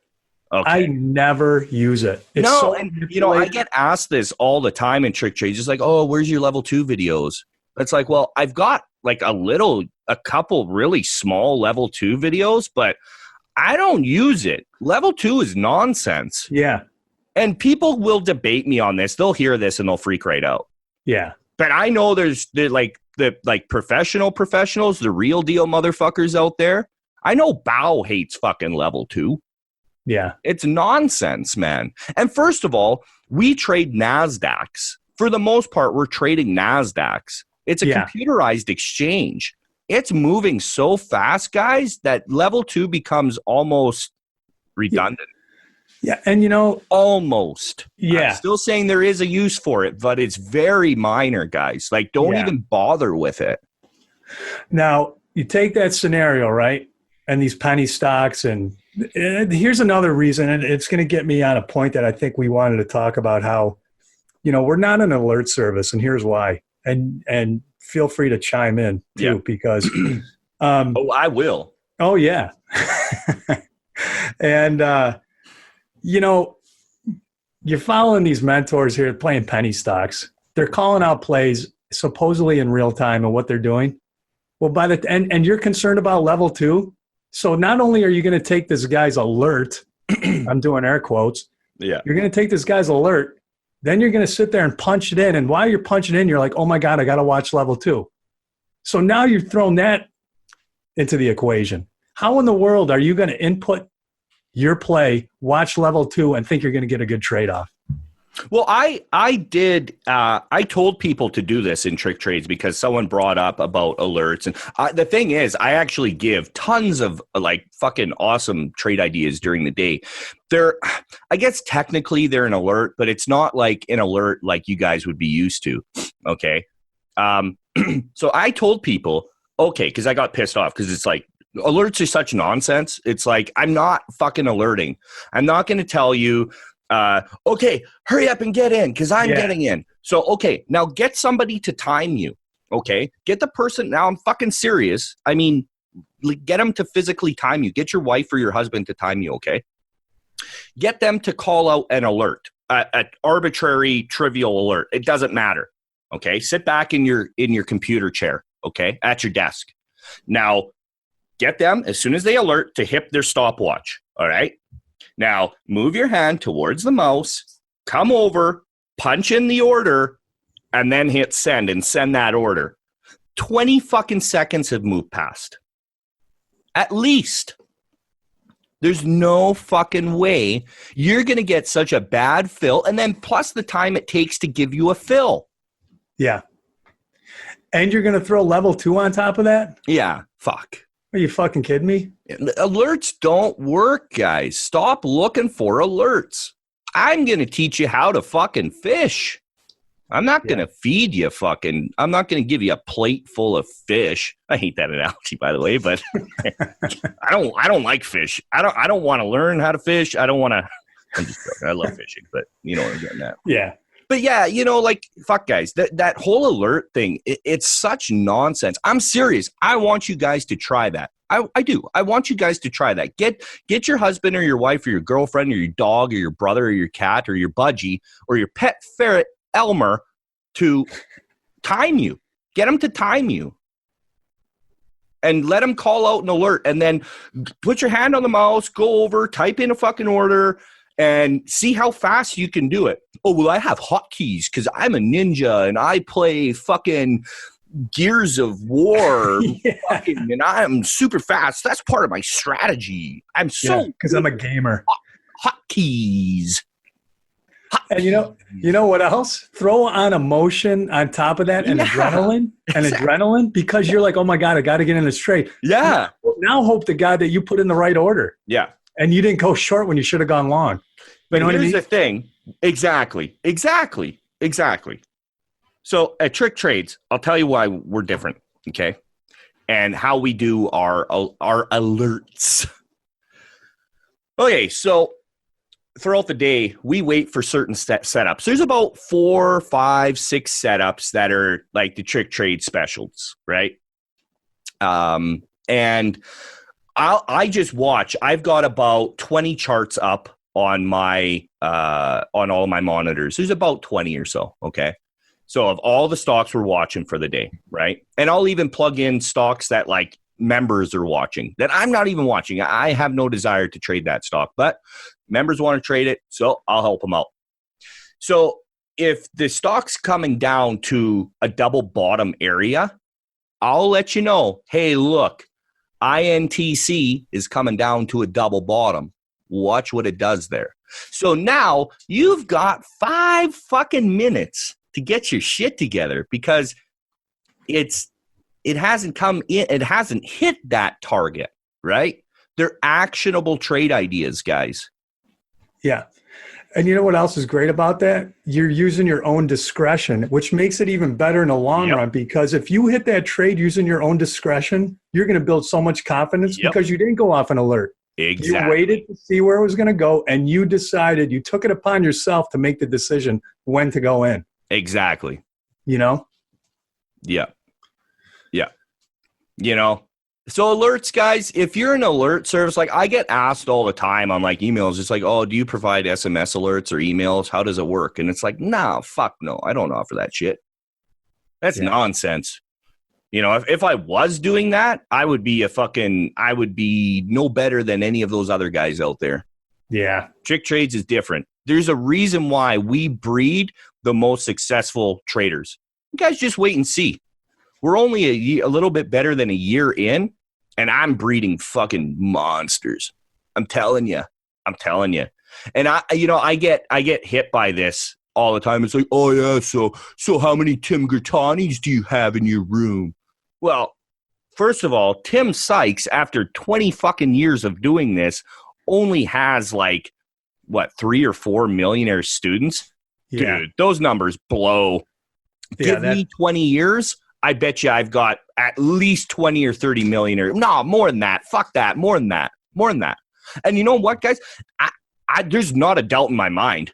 S3: Okay.
S4: I never use it. It's
S3: I get asked this all the time in TrickTrades. It's like, oh, where's your level 2 videos? It's like, well, I've got like a couple really small level 2 videos, but I don't use it. Level 2 is nonsense.
S4: Yeah.
S3: And people will debate me on this. They'll hear this and they'll freak right out.
S4: Yeah.
S3: But I know there's professionals, the real deal motherfuckers out there. I know Bao hates fucking level 2.
S4: Yeah.
S3: It's nonsense, man. And first of all, we trade NASDAQs. For the most part, we're trading NASDAQs. It's a computerized exchange. It's moving so fast, guys, that level 2 becomes almost redundant.
S4: Yeah, and
S3: almost.
S4: Yeah.
S3: I'm still saying there is a use for it, but it's very minor, guys. Like, don't even bother with it.
S4: Now, you take that scenario, right? And these penny stocks, and here's another reason, and it's going to get me on a point that I think we wanted to talk about, how, we're not an alert service, and here's why. And feel free to chime in too, because
S3: I will.
S4: Oh yeah. And you're following these mentors here playing penny stocks. They're calling out plays supposedly in real time and what they're doing. Well, and you're concerned about level 2. So not only are you going to take this guy's alert, I'm doing air quotes.
S3: Yeah.
S4: You're going to take this guy's alert. Then you're going to sit there and punch it in. And while you're punching in, you're like, oh my God, I got to watch level 2. So now you've thrown that into the equation. How in the world are you going to input your play, watch level 2, and think you're going to get a good trade-off?
S3: Well, I told people to do this in TrickTrades because someone brought up about alerts. And the thing is, I actually give tons of like fucking awesome trade ideas during the day. I guess technically they're an alert, but it's not like an alert like you guys would be used to. Okay. So I told people, okay, because I got pissed off because it's like, alerts are such nonsense. It's like, I'm not fucking alerting. I'm not going to tell you, okay, hurry up and get in because I'm getting in. So, okay, now get somebody to time you. Okay, get the person. Now I'm fucking serious. I mean, get them to physically time you. Get your wife or your husband to time you. Okay, get them to call out an alert, an arbitrary, trivial alert. It doesn't matter. Okay, sit back in your computer chair. Okay, at your desk. Now, get them as soon as they alert to hit their stopwatch. All right. Now, move your hand towards the mouse, come over, punch in the order, and then hit send and send that order. 20 fucking seconds have moved past. At least. There's no fucking way you're going to get such a bad fill, and then plus the time it takes to give you a fill.
S4: Yeah. And you're going to throw level 2 on top of that?
S3: Yeah, fuck.
S4: Are you fucking kidding me?
S3: Alerts don't work, guys. Stop looking for alerts. I'm going to teach you how to fucking fish. I'm not going to feed you fucking, I'm not going to give you a plate full of fish. I hate that analogy, by the way, but I don't like fish. I don't want to learn how to fish. I don't want to, I'm just joking. I love fishing, but you know what I'm getting at.
S4: Yeah.
S3: But yeah, like, fuck, guys, that whole alert thing, it's such nonsense. I'm serious. I want you guys to try that. I do. I want you guys to try that. Get your husband or your wife or your girlfriend or your dog or your brother or your cat or your budgie or your pet ferret, Elmer, to time you. Get them to time you. And let them call out an alert. And then put your hand on the mouse, go over, type in a fucking order, and see how fast you can do it. Oh, well, I have hotkeys because I'm a ninja and I play fucking Gears of War and I'm super fast. That's part of my strategy. I'm so
S4: because I'm a gamer.
S3: hotkeys.
S4: And you know what else? Throw on emotion on top of that and adrenaline because you're like, oh my God, I got to get in this trade.
S3: Yeah.
S4: Now hope to God that you put in the right order.
S3: Yeah.
S4: And you didn't go short when you should have gone long. But
S3: here's the thing. Exactly. So at TrickTrades, I'll tell you why we're different. Okay. And how we do our alerts. Okay. So throughout the day, we wait for certain setups. There's about 4, 5, 6 setups that are like the TrickTrade specials, right? And I just watch. I've got about 20 charts up on my on all my monitors. There's about 20 or so. Okay, so of all the stocks we're watching for the day, right? And I'll even plug in stocks that like members are watching that I'm not even watching. I have no desire to trade that stock, but members want to trade it, so I'll help them out. So if the stock's coming down to a double bottom area, I'll let you know, hey, look, INTC is coming down to a double bottom. Watch what it does there. So now you've got 5 fucking minutes to get your shit together because it hasn't come in, it hasn't hit that target, right? They're actionable trade ideas, guys.
S4: Yeah. And you know what else is great about that? You're using your own discretion, which makes it even better in the long run, because if you hit that trade using your own discretion, you're going to build so much confidence because you didn't go off an alert.
S3: Exactly.
S4: You waited to see where it was going to go, and you decided, you took it upon yourself to make the decision when to go in.
S3: Exactly.
S4: You know?
S3: Yeah. Yeah. You know? So alerts, guys, if you're an alert service, like I get asked all the time on like emails, it's like, oh, do you provide SMS alerts or emails? How does it work? And it's like, nah, fuck no. I don't offer that shit. That's nonsense. You know, if I was doing that, I would be no better than any of those other guys out there.
S4: Yeah.
S3: TrickTrades is different. There's a reason why we breed the most successful traders. You guys just wait and see. We're only a little bit better than a year in, and I'm breeding fucking monsters. I'm telling you. And I get hit by this all the time. It's like, oh yeah, so how many Tim Gertanis do you have in your room? Well, first of all, Tim Sykes, after 20 fucking years of doing this, only has like 3 or 4 millionaire students.
S4: Yeah.
S3: Dude, those numbers blow. Give me 20 years. I bet you I've got at least 20 or 30 millionaire. No, more than that. Fuck that. More than that. And you know what, guys? There's not a doubt in my mind.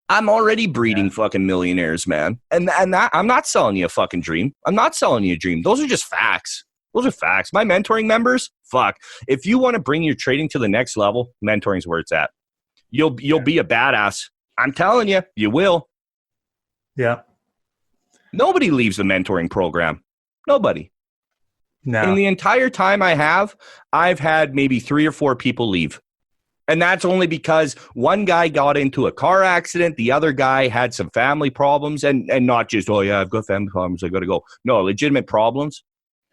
S3: I'm already breeding fucking millionaires, man. And that I'm not selling you a fucking dream. I'm not selling you a dream. Those are just facts. Those are facts. My mentoring members, fuck. If you want to bring your trading to the next level, mentoring's where it's at. You'll be a badass. I'm telling you, you will.
S4: Yeah.
S3: Nobody leaves the mentoring program. Nobody.
S4: No.
S3: In the entire time I've had maybe 3 or 4 people leave. And that's only because one guy got into a car accident. The other guy had some family problems and not just, oh yeah, I've got family problems, I got to go. No, legitimate problems,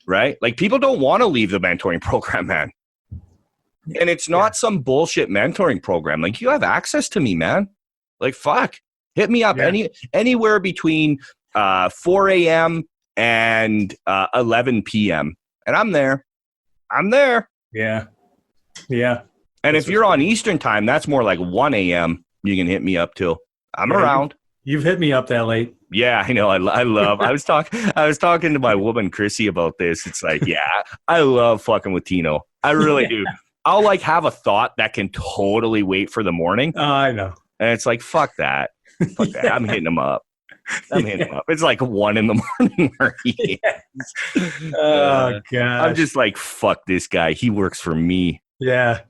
S3: right? Like people don't want to leave the mentoring program, man. And it's not some bullshit mentoring program. Like you have access to me, man. Like fuck, hit me up anywhere between 4 a.m. and 11 p.m. And I'm there.
S4: Yeah. Yeah.
S3: And if you're on Eastern time, that's more like 1 a.m. You can hit me up too. I'm around.
S4: You've hit me up that late.
S3: Yeah, I know. I love. I was talking to my woman Chrissy about this. It's like, yeah, I love fucking with Tino. I really do. I'll like have a thought that can totally wait for the morning.
S4: Oh, I know.
S3: And it's like, fuck that. That. I'm hitting him up. It's like 1 in the morning where he is.
S4: Oh god.
S3: I'm just like, fuck this guy. He works for me.
S4: Yeah.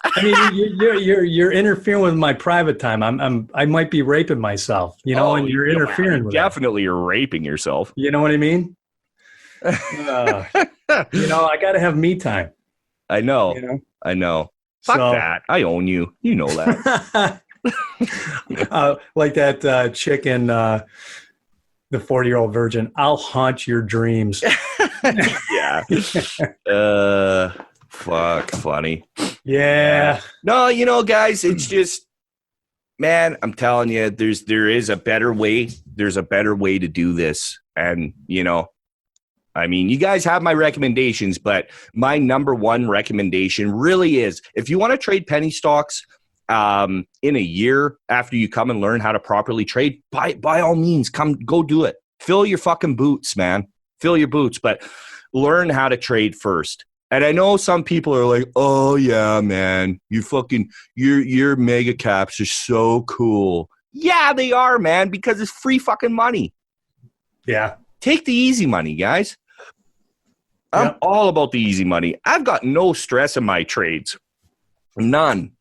S4: I mean, you're interfering with my private time. I might be raping myself, and you're interfering with
S3: definitely you're raping yourself.
S4: You know what I mean? I got to have me time.
S3: I know. Fuck that. I own you. You know that.
S4: Like that chick in the 40-year-old virgin. I'll haunt your dreams.
S3: Yeah. Fuck, funny.
S4: Yeah.
S3: No, guys, it's just, man, I'm telling you, there is a better way. There's a better way to do this. And, I mean, you guys have my recommendations, but my number one recommendation really is if you want to trade penny stocks in a year after you come and learn how to properly trade, by all means, go do it. Fill your fucking boots, man. Fill your boots, but learn how to trade first. And I know some people are like, oh, yeah, man, your mega caps are so cool. Yeah, they are, man, because it's free fucking money.
S4: Yeah.
S3: Take the easy money, guys. I'm all about the easy money. I've got no stress in my trades. None.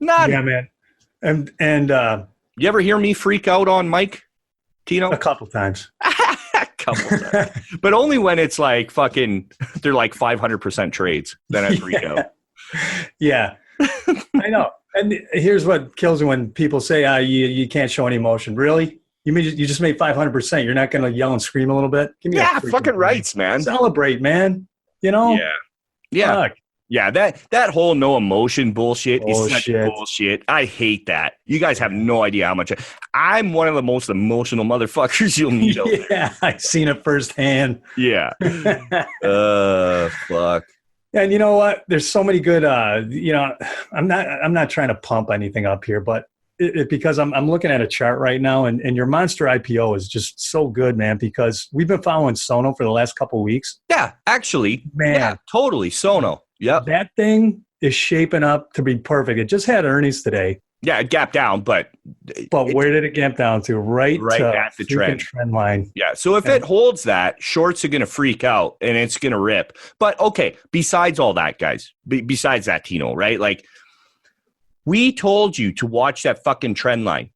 S4: Yeah, man. And
S3: you ever hear me freak out on Mike, Tino?
S4: A couple times.
S3: But only when it's like fucking, they're like 500% trades. Then I freak out.
S4: Yeah, I know. And here's what kills me when people say, you can't show any emotion. Really? You mean you just made 500%? You're not going to yell and scream a little bit? Give me
S3: fucking rights, man.
S4: Celebrate, man.
S3: Yeah.
S4: Fuck.
S3: Yeah, that whole no emotion bullshit is such bullshit. I hate that. You guys have no idea how much. I'm one of the most emotional motherfuckers you'll meet.
S4: Yeah, I've seen it firsthand.
S3: Yeah. Fuck.
S4: And you know what? There's so many good. I'm not trying to pump anything up here, but because I'm looking at a chart right now, and your monster IPO is just so good, man. Because we've been following Sono for the last couple of weeks.
S3: Yeah, actually,
S4: man,
S3: yeah, totally Sono. Yep.
S4: That thing is shaping up to be perfect. It just had earnings today.
S3: Yeah, it gapped down, but
S4: where did it gap down to? Right
S3: at the trend
S4: line.
S3: Yeah, so if it holds that, shorts are going to freak out and it's going to rip. But okay, besides all that, guys, besides that, Tino, right? Like, we told you to watch that fucking trend line.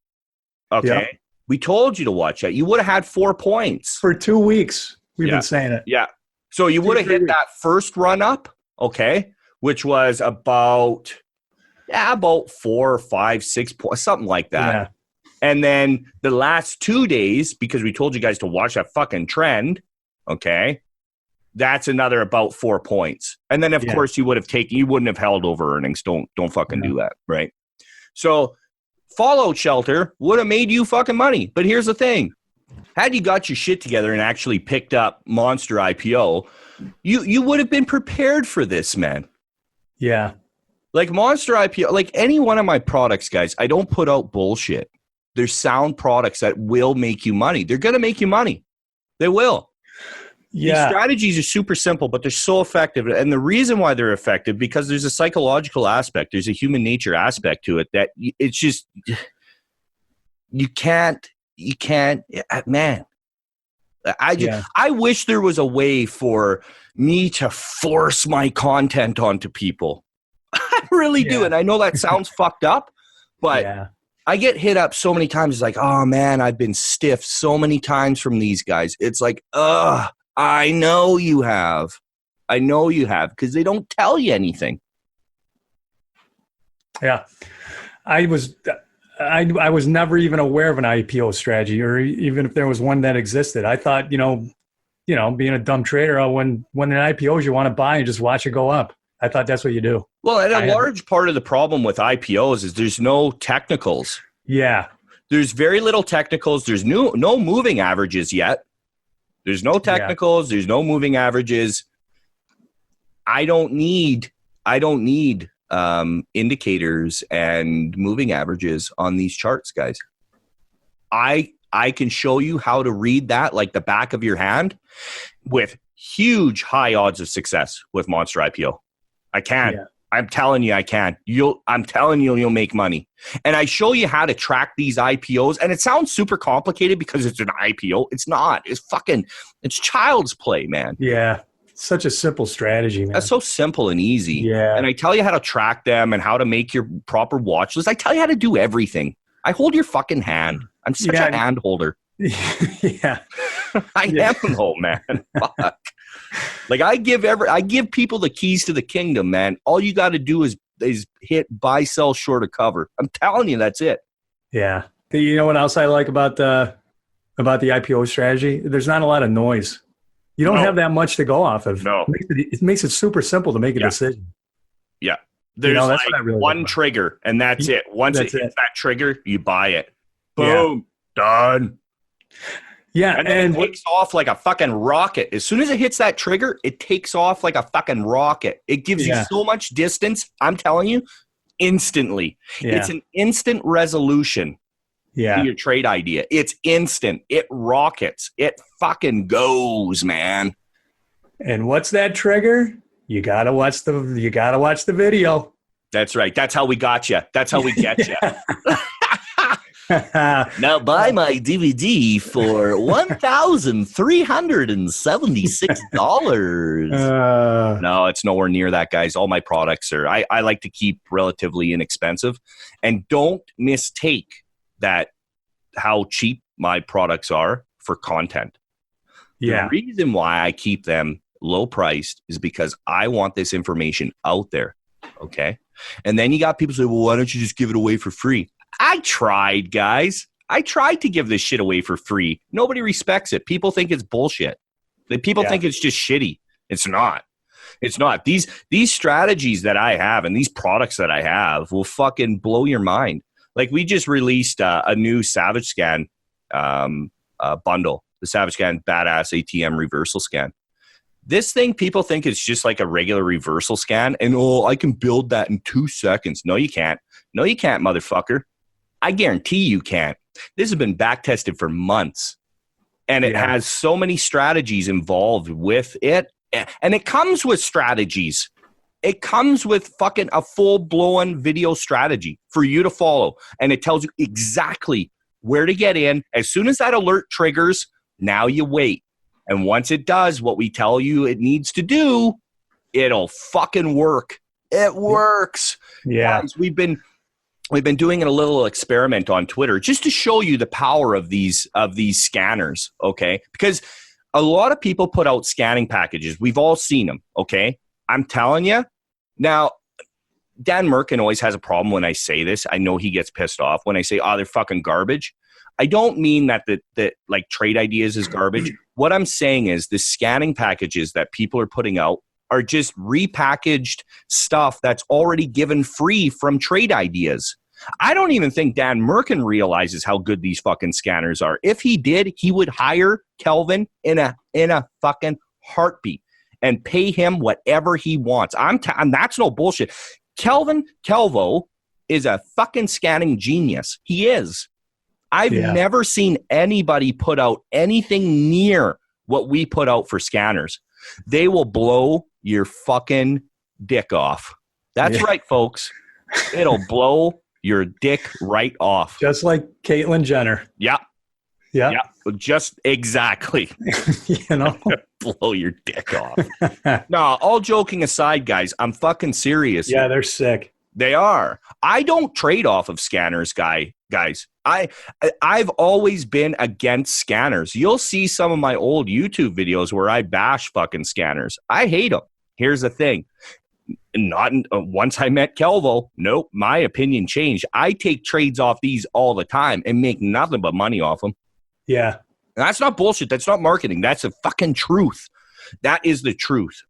S3: Okay? Yep. We told you to watch that. You would have had 4 points.
S4: For 2 weeks, we've been saying it.
S3: Yeah. So you would have hit that first run up. Okay, which was about 4, 5, 6 points, something like that. Yeah. And then the last 2 days, because we told you guys to watch that fucking trend, okay, that's another about 4 points. And then of course you wouldn't have held over earnings. Don't fucking do that, right? So Fallout Shelter would have made you fucking money. But here's the thing. Had you got your shit together and actually picked up Monster IPO, you would have been prepared for this, man.
S4: Yeah.
S3: Like Monster IPO, like any one of my products, guys, I don't put out bullshit. They're sound products that will make you money. They're going to make you money. They will. Yeah. These strategies are super simple, but they're so effective. And the reason why they're effective, because there's a psychological aspect. There's a human nature aspect to it that it's just, you can't, man. I wish there was a way for me to force my content onto people. I really do. And I know that sounds fucked up, but I get hit up so many times. It's like, oh man, I've been stiffed so many times from these guys. It's like, I know you have. Because they don't tell you anything. Yeah.
S4: I was never even aware of an IPO strategy, or even if there was one that existed. I thought, being a dumb trader, when an IPOs, you want to buy and just watch it go up. I thought that's what you do.
S3: Well, and a large part of the problem with IPOs is there's no technicals.
S4: Yeah.
S3: There's very little technicals. There's no moving averages yet. There's no technicals. There's no moving averages. I don't need indicators and moving averages on these charts, guys. I can show you how to read that like the back of your hand with huge high odds of success with Monster IPO. I can. Yeah. I'm telling you I can. I'm telling you'll make money. And I show you how to track these IPOs. And it sounds super complicated because it's an IPO. It's not. It's child's play, man.
S4: Yeah. Such a simple strategy, man.
S3: That's so simple and easy.
S4: Yeah.
S3: And I tell you how to track them and how to make your proper watch list. I tell you how to do everything. I hold your fucking hand. I'm such a hand holder.
S4: Yeah.
S3: I am though, man. Fuck. Like I give people the keys to the kingdom, man. All you got to do is hit buy, sell, short, or cover. I'm telling you, that's it.
S4: Yeah. You know what else I like about the IPO strategy? There's not a lot of noise. You don't have that much to go off of.
S3: No.
S4: It makes it super simple to make a decision.
S3: Yeah. There's
S4: that's what I really
S3: one trigger, and that's it. Once it hits that trigger, you buy it. Boom. Done.
S4: Yeah.
S3: And then it takes off like a fucking rocket. As soon as it hits that trigger, it takes off like a fucking rocket. It gives you so much distance, I'm telling you, instantly. Yeah. It's an instant resolution to your trade idea. It's instant. It rockets. It fucking goes, man. And
S4: what's that trigger? You gotta watch the video.
S3: That's right. That's how we got you. That's how we get you. Now buy my DVD for $1,376. No, it's nowhere near that, guys. All my products are. I like to keep relatively inexpensive, and don't mistake that how cheap my products are for content. The reason why I keep them low priced is because I want this information out there. Okay. And then you got people say, well, why don't you just give it away for free? I tried, guys. I tried to give this shit away for free. Nobody respects it. People think it's bullshit. People think it's just shitty. It's not. It's not. These strategies that I have and these products that I have will fucking blow your mind. Like, we just released a new Savage Scan bundle, the Savage Scan Badass ATM Reversal Scan. This thing, people think it's just like a regular reversal scan, and I can build that in 2 seconds. No, you can't. No, you can't, motherfucker. I guarantee you can't. This has been back tested for months, and it has so many strategies involved with it, and it comes with strategies. It comes with fucking a full-blown video strategy for you to follow, and it tells you exactly where to get in. As soon as that alert triggers, now you wait. And once it does what we tell you it needs to do, it'll fucking work. It works. Yeah. Guys, we've been doing a little experiment on Twitter just to show you the power of these scanners, okay? Because a lot of people put out scanning packages. We've all seen them, okay? I'm telling you. Now, Dan Merkin always has a problem when I say this. I know he gets pissed off when I say, they're fucking garbage. I don't mean that like Trade Ideas is garbage. What I'm saying is the scanning packages that people are putting out are just repackaged stuff that's already given free from Trade Ideas. I don't even think Dan Merkin realizes how good these fucking scanners are. If he did, he would hire Kelvin in a fucking heartbeat and pay him whatever he wants. And that's no bullshit. Kelvo is a fucking scanning genius. He is. I've never seen anybody put out anything near what we put out for scanners. They will blow your fucking dick off. That's right, folks. It'll blow your dick right off.
S4: Just like Caitlyn Jenner.
S3: Yeah. Just exactly. Blow your dick off. No, all joking aside, guys, I'm fucking serious.
S4: Yeah, they're sick.
S3: They are. I don't trade off of scanners, guys. I've always been against scanners. You'll see some of my old YouTube videos where I bash fucking scanners. I hate them. Here's the thing. Once I met Kelvo, nope, my opinion changed. I take trades off these all the time and make nothing but money off them.
S4: Yeah.
S3: And that's not bullshit. That's not marketing. That's the fucking truth. That is the truth.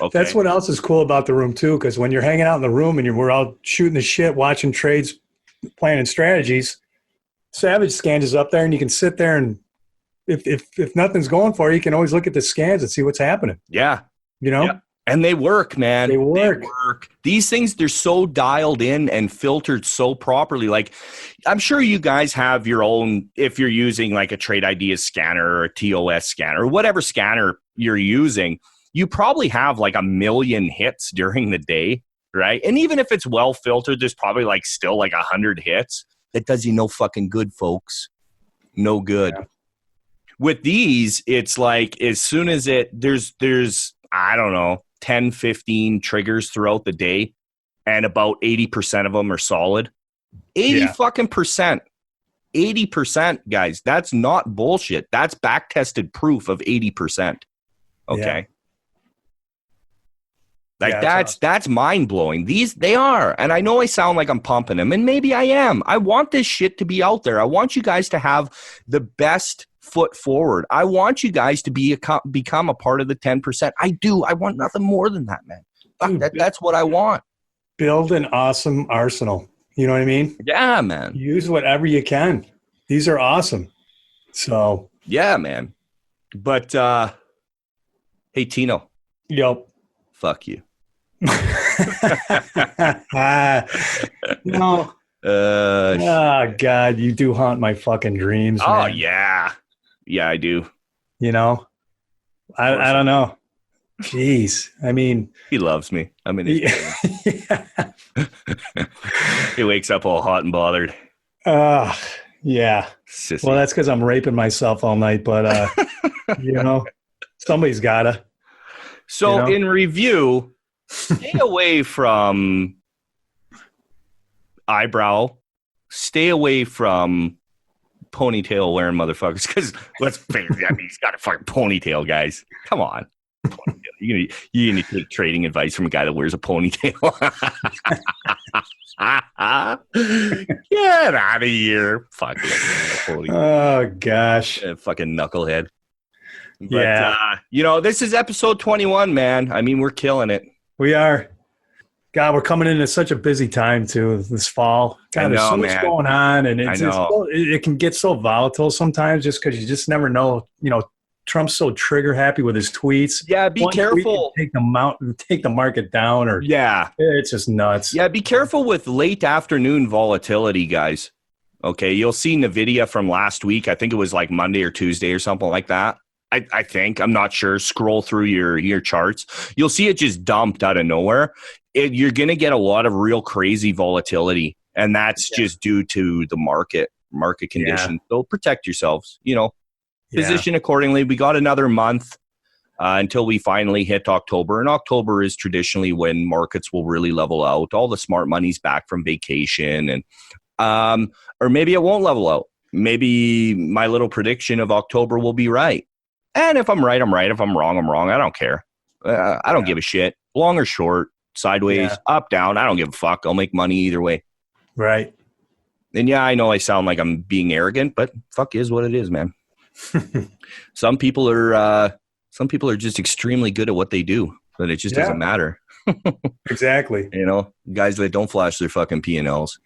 S3: Okay.
S4: That's what else is cool about the room too, because when you're hanging out in the room and we're all shooting the shit, watching trades, planning strategies, Savage Scans is up there, and you can sit there and if nothing's going for you, you can always look at the scans and see what's happening.
S3: Yeah,
S4: Yeah.
S3: And they work, man.
S4: They work.
S3: These things, they're so dialed in and filtered so properly. Like, I'm sure you guys have your own, if you're using like a Trade Ideas scanner or a TOS scanner or whatever scanner you're using, you probably have like 1 million hits during the day, right? And even if it's well filtered, there's probably like still like 100 hits. That does you no fucking good, folks. No good. Yeah. With these, it's like as soon as there's I don't know, 10, 15 triggers throughout the day, and about 80% of them are solid. 80 fucking percent. 80%, guys. That's not bullshit. That's back-tested proof of 80%. Okay. Yeah. Like that's mind-blowing. They are. And I know I sound like I'm pumping them, and maybe I am. I want this shit to be out there. I want you guys to have the best foot forward. I want you guys to become a part of the 10%. I do. I want nothing more than that, man. Fuck, that's what I want.
S4: Build an awesome arsenal. You know what I mean?
S3: Yeah, man.
S4: Use whatever you can. These are awesome. So.
S3: Yeah, man. But, hey, Tino.
S4: Yep.
S3: Fuck you.
S4: No. Oh, God, you do haunt my fucking dreams, man.
S3: Oh, yeah. Yeah, I do.
S4: You know? I don't know. Jeez. I mean.
S3: He loves me. I'm in his
S4: yeah.
S3: He wakes up all hot and bothered.
S4: Yeah.
S3: Sissy.
S4: Well, that's because I'm raping myself all night, but, you know, somebody's gotta.
S3: So, in review, stay away from eyebrow. Stay away from ponytail wearing motherfuckers. Because let's face it, I mean, he's got a fucking ponytail, guys. Come on. Ponytail. You need to take trading advice from a guy that wears a ponytail. Get out of here. Fuck.
S4: Oh, gosh.
S3: Fucking knucklehead. But, this is episode 21, man. I mean, we're killing it.
S4: We are. God, we're coming into such a busy time, too, this fall. God, there's so much going on, and it can get so volatile sometimes just because you just never know. You know, Trump's so trigger happy with his tweets.
S3: Yeah, be careful.
S4: Take the market down, or it's just nuts.
S3: Yeah, be careful with late afternoon volatility, guys. Okay, you'll see NVIDIA from last week. I think it was like Monday or Tuesday or something like that. I think. I'm not sure. Scroll through your charts. You'll see it just dumped out of nowhere. You're going to get a lot of real crazy volatility, and that's just due to the market conditions. So protect yourselves. Position accordingly. We got another month until we finally hit October, and October is traditionally when markets will really level out. All the smart money's back from vacation, and or maybe it won't level out. Maybe my little prediction of October will be right. And if I'm right, I'm right. If I'm wrong, I'm wrong. I don't care. I don't give a shit. Long or short, sideways, up, down. I don't give a fuck. I'll make money either way.
S4: Right.
S3: And I know I sound like I'm being arrogant, but fuck is what it is, man. Some people are just extremely good at what they do, but it just doesn't matter.
S4: Exactly.
S3: Guys that don't flash their fucking P&Ls.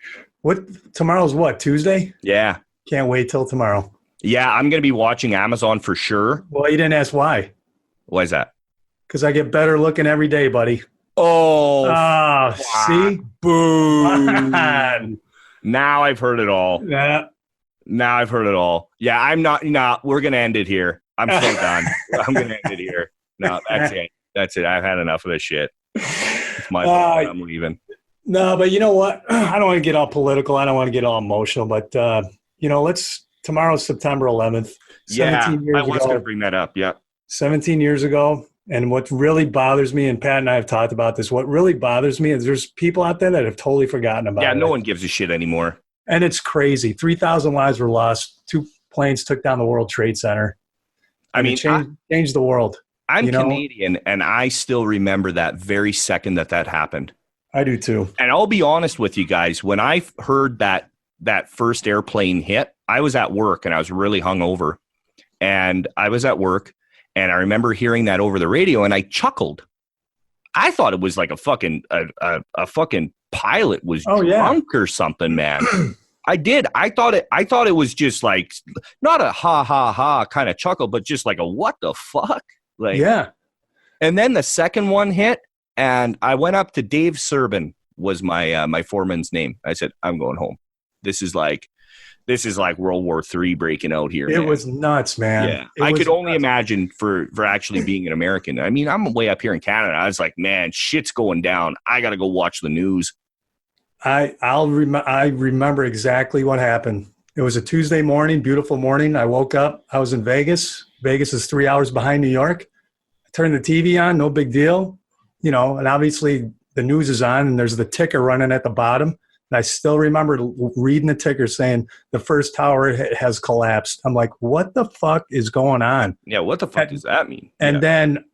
S4: Tomorrow's what? Tuesday?
S3: Yeah.
S4: Can't wait till tomorrow.
S3: Yeah, I'm going to be watching Amazon for sure.
S4: Well, you didn't ask why.
S3: Why is that?
S4: Because I get better looking every day, buddy.
S3: Oh,
S4: see?
S3: Boom. Now I've heard it all.
S4: Yeah.
S3: Now I've heard it all. Yeah, I'm not. No, we're going to end it here. I'm so done. I'm going to end it here. No, that's it. That's it. I've had enough of this shit. It's my fault. I'm leaving.
S4: No, but you know what? I don't want to get all political. I don't want to get all emotional. But, tomorrow's September 11th.
S3: Yeah, I was going to bring that up. Yeah.
S4: 17 years ago. And what really bothers me, and Pat and I have talked about this, what really bothers me is there's people out there that have totally forgotten about it.
S3: Yeah, no one gives a shit anymore.
S4: And it's crazy. 3,000 lives were lost. 2 planes took down the World Trade Center.
S3: I mean,
S4: changed the world.
S3: I'm Canadian, and I still remember that very second that happened.
S4: I do too.
S3: And I'll be honest with you guys. When I heard that first airplane hit, I was at work, and I was really hungover. And I was at work. And I remember hearing that over the radio, and I chuckled. I thought it was like a fucking pilot was drunk or something, man. I did. I thought it was just like not a ha ha ha kind of chuckle, but just like a what the fuck, like And then the second one hit, and I went up to Dave Serbin was my foreman's name. I said, I'm going home. This is like World War III breaking out here.
S4: It was nuts, man.
S3: Yeah. I could only imagine for actually being an American. I mean, I'm way up here in Canada. I was like, man, shit's going down. I got to go watch the news.
S4: I remember exactly what happened. It was a Tuesday morning, beautiful morning. I woke up. I was in Vegas. Vegas is 3 hours behind New York. I turned the TV on, no big deal. And obviously the news is on, and there's the ticker running at the bottom. And I still remember reading the ticker saying the first tower has collapsed. I'm like, what the fuck is going on?
S3: Yeah, what the fuck does that mean?
S4: And then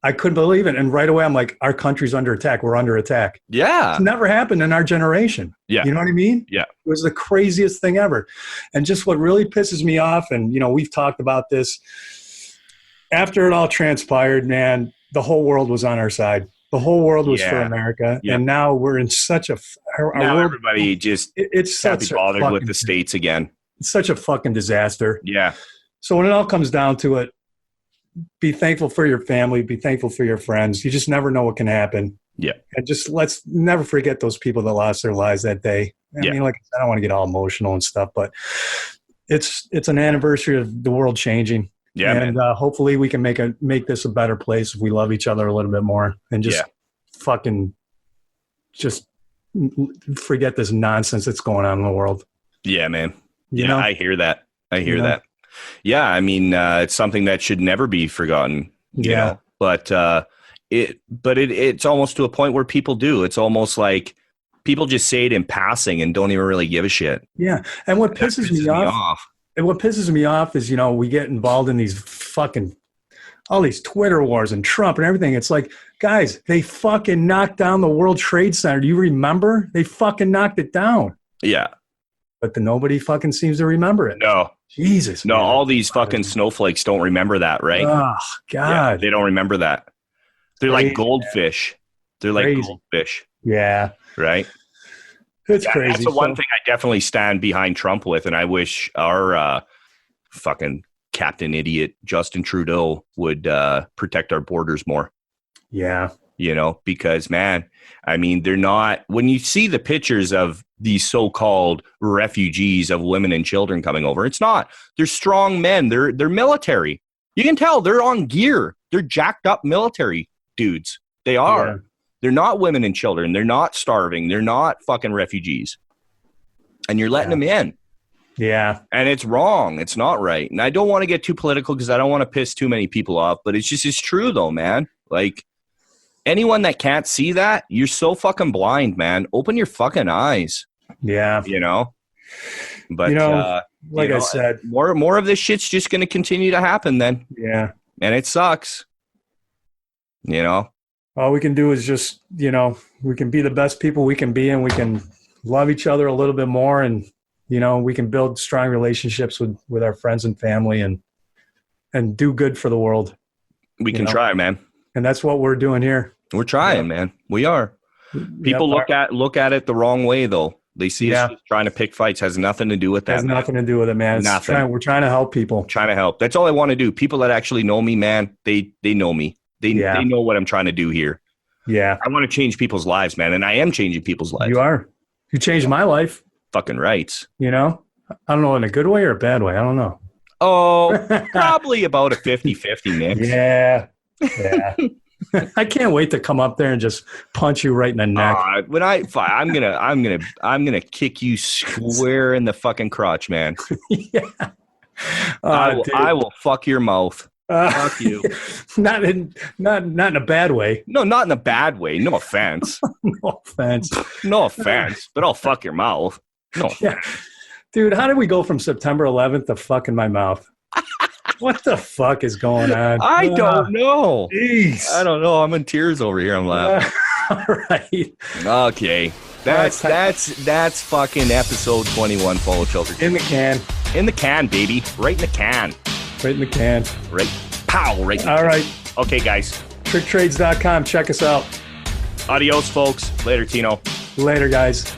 S4: I couldn't believe it. And right away, I'm like, our country's under attack. We're under attack.
S3: Yeah.
S4: It's never happened in our generation.
S3: Yeah.
S4: You know what I mean?
S3: Yeah.
S4: It was the craziest thing ever. And just what really pisses me off, and, you know, we've talked about this, after it all transpired, man, the whole world was on our side. The whole world was for America.
S3: Yeah.
S4: And now we're in such a our
S3: now
S4: world,
S3: everybody just
S4: it's
S3: can't be
S4: such
S3: bothered with the states again.
S4: It's such a fucking disaster.
S3: Yeah.
S4: So when it all comes down to it, be thankful for your family, be thankful for your friends. You just never know what can happen.
S3: Yeah.
S4: And just let's never forget those people that lost their lives that day. I mean, like I said, I don't want to get all emotional and stuff, but it's an anniversary of the world changing.
S3: Yeah.
S4: And hopefully we can make this a better place if we love each other a little bit more and just fucking just forget this nonsense that's going on in the world.
S3: Yeah, man.
S4: You know?
S3: I hear that. I hear that. Yeah, I mean, it's something that should never be forgotten. You know? But it's almost to a point where people do. It's almost like people just say it in passing and don't even really give a shit.
S4: Yeah, and what pisses me off. And what pisses me off is, you know, we get involved in these fucking all these Twitter wars and Trump and everything. It's like, guys, they fucking knocked down the World Trade Center. Do you remember? They fucking knocked it down.
S3: Yeah.
S4: But nobody fucking seems to remember it.
S3: No.
S4: Jesus.
S3: No,
S4: man.
S3: all these fucking snowflakes don't remember that, right?
S4: Oh, God.
S3: Yeah, they don't remember that. They're
S4: Crazy,
S3: like goldfish. They're like goldfish.
S4: Yeah.
S3: Right?
S4: It's crazy.
S3: That's the one thing I definitely stand behind Trump with, and I wish our fucking Captain Idiot Justin Trudeau would protect our borders more.
S4: Yeah.
S3: You know, because, man, I mean, they're not – when you see the pictures of these so-called refugees of women and children coming over, it's not. They're strong men. They're military. You can tell they're on gear. They're jacked up military dudes. They are. Yeah. They're not women and children. They're not starving. They're not fucking refugees. And you're letting them in.
S4: Yeah.
S3: And it's wrong. It's not right. And I don't want to get too political because I don't want to piss too many people off, but it's true though, man. Like, anyone that can't see that, you're so fucking blind, man. Open your fucking eyes.
S4: Yeah.
S3: You know? But,
S4: you know, like I said,
S3: more of this shit's just going to continue to happen then.
S4: Yeah.
S3: And it sucks. You know?
S4: All we can do is just, you know, we can be the best people we can be, and we can love each other a little bit more, and, you know, we can build strong relationships with our friends and family, and do good for the world. We can try, man. And that's what we're doing here. We're trying, man. We are. People look at it the wrong way, though. They see us trying to pick fights. Has nothing to do with that. Has nothing to do with it, man. Nothing. We're trying to help people. Trying to help. That's all I want to do. People that actually know me, man, they know me. They know what I'm trying to do here. Yeah. I want to change people's lives, man. And I am changing people's lives. You are. You changed my life. Fucking right. You know? I don't know, in a good way or a bad way. I don't know. Oh, probably about a 50-50 mix. Yeah. Yeah. I can't wait to come up there and just punch you right in the neck. When I'm gonna kick you square in the fucking crotch, man. Yeah. I will fuck your mouth. Fuck you. Not in a bad way. No, not in a bad way. No offense. No offense. No offense. But I'll fuck your mouth. No offense. Yeah. Dude, how did we go from September 11th to fucking my mouth? What the fuck is going on? I don't know. Jeez. I don't know. I'm in tears over here. I'm laughing. All right. Okay. That's fucking episode 21, Follow Children. In the can. In the can, baby. Right in the can. Right in the can. Right. Pow. Right in the can. All right. Okay, guys. TrickTrades.com. Check us out. Adios, folks. Later, Tino. Later, guys.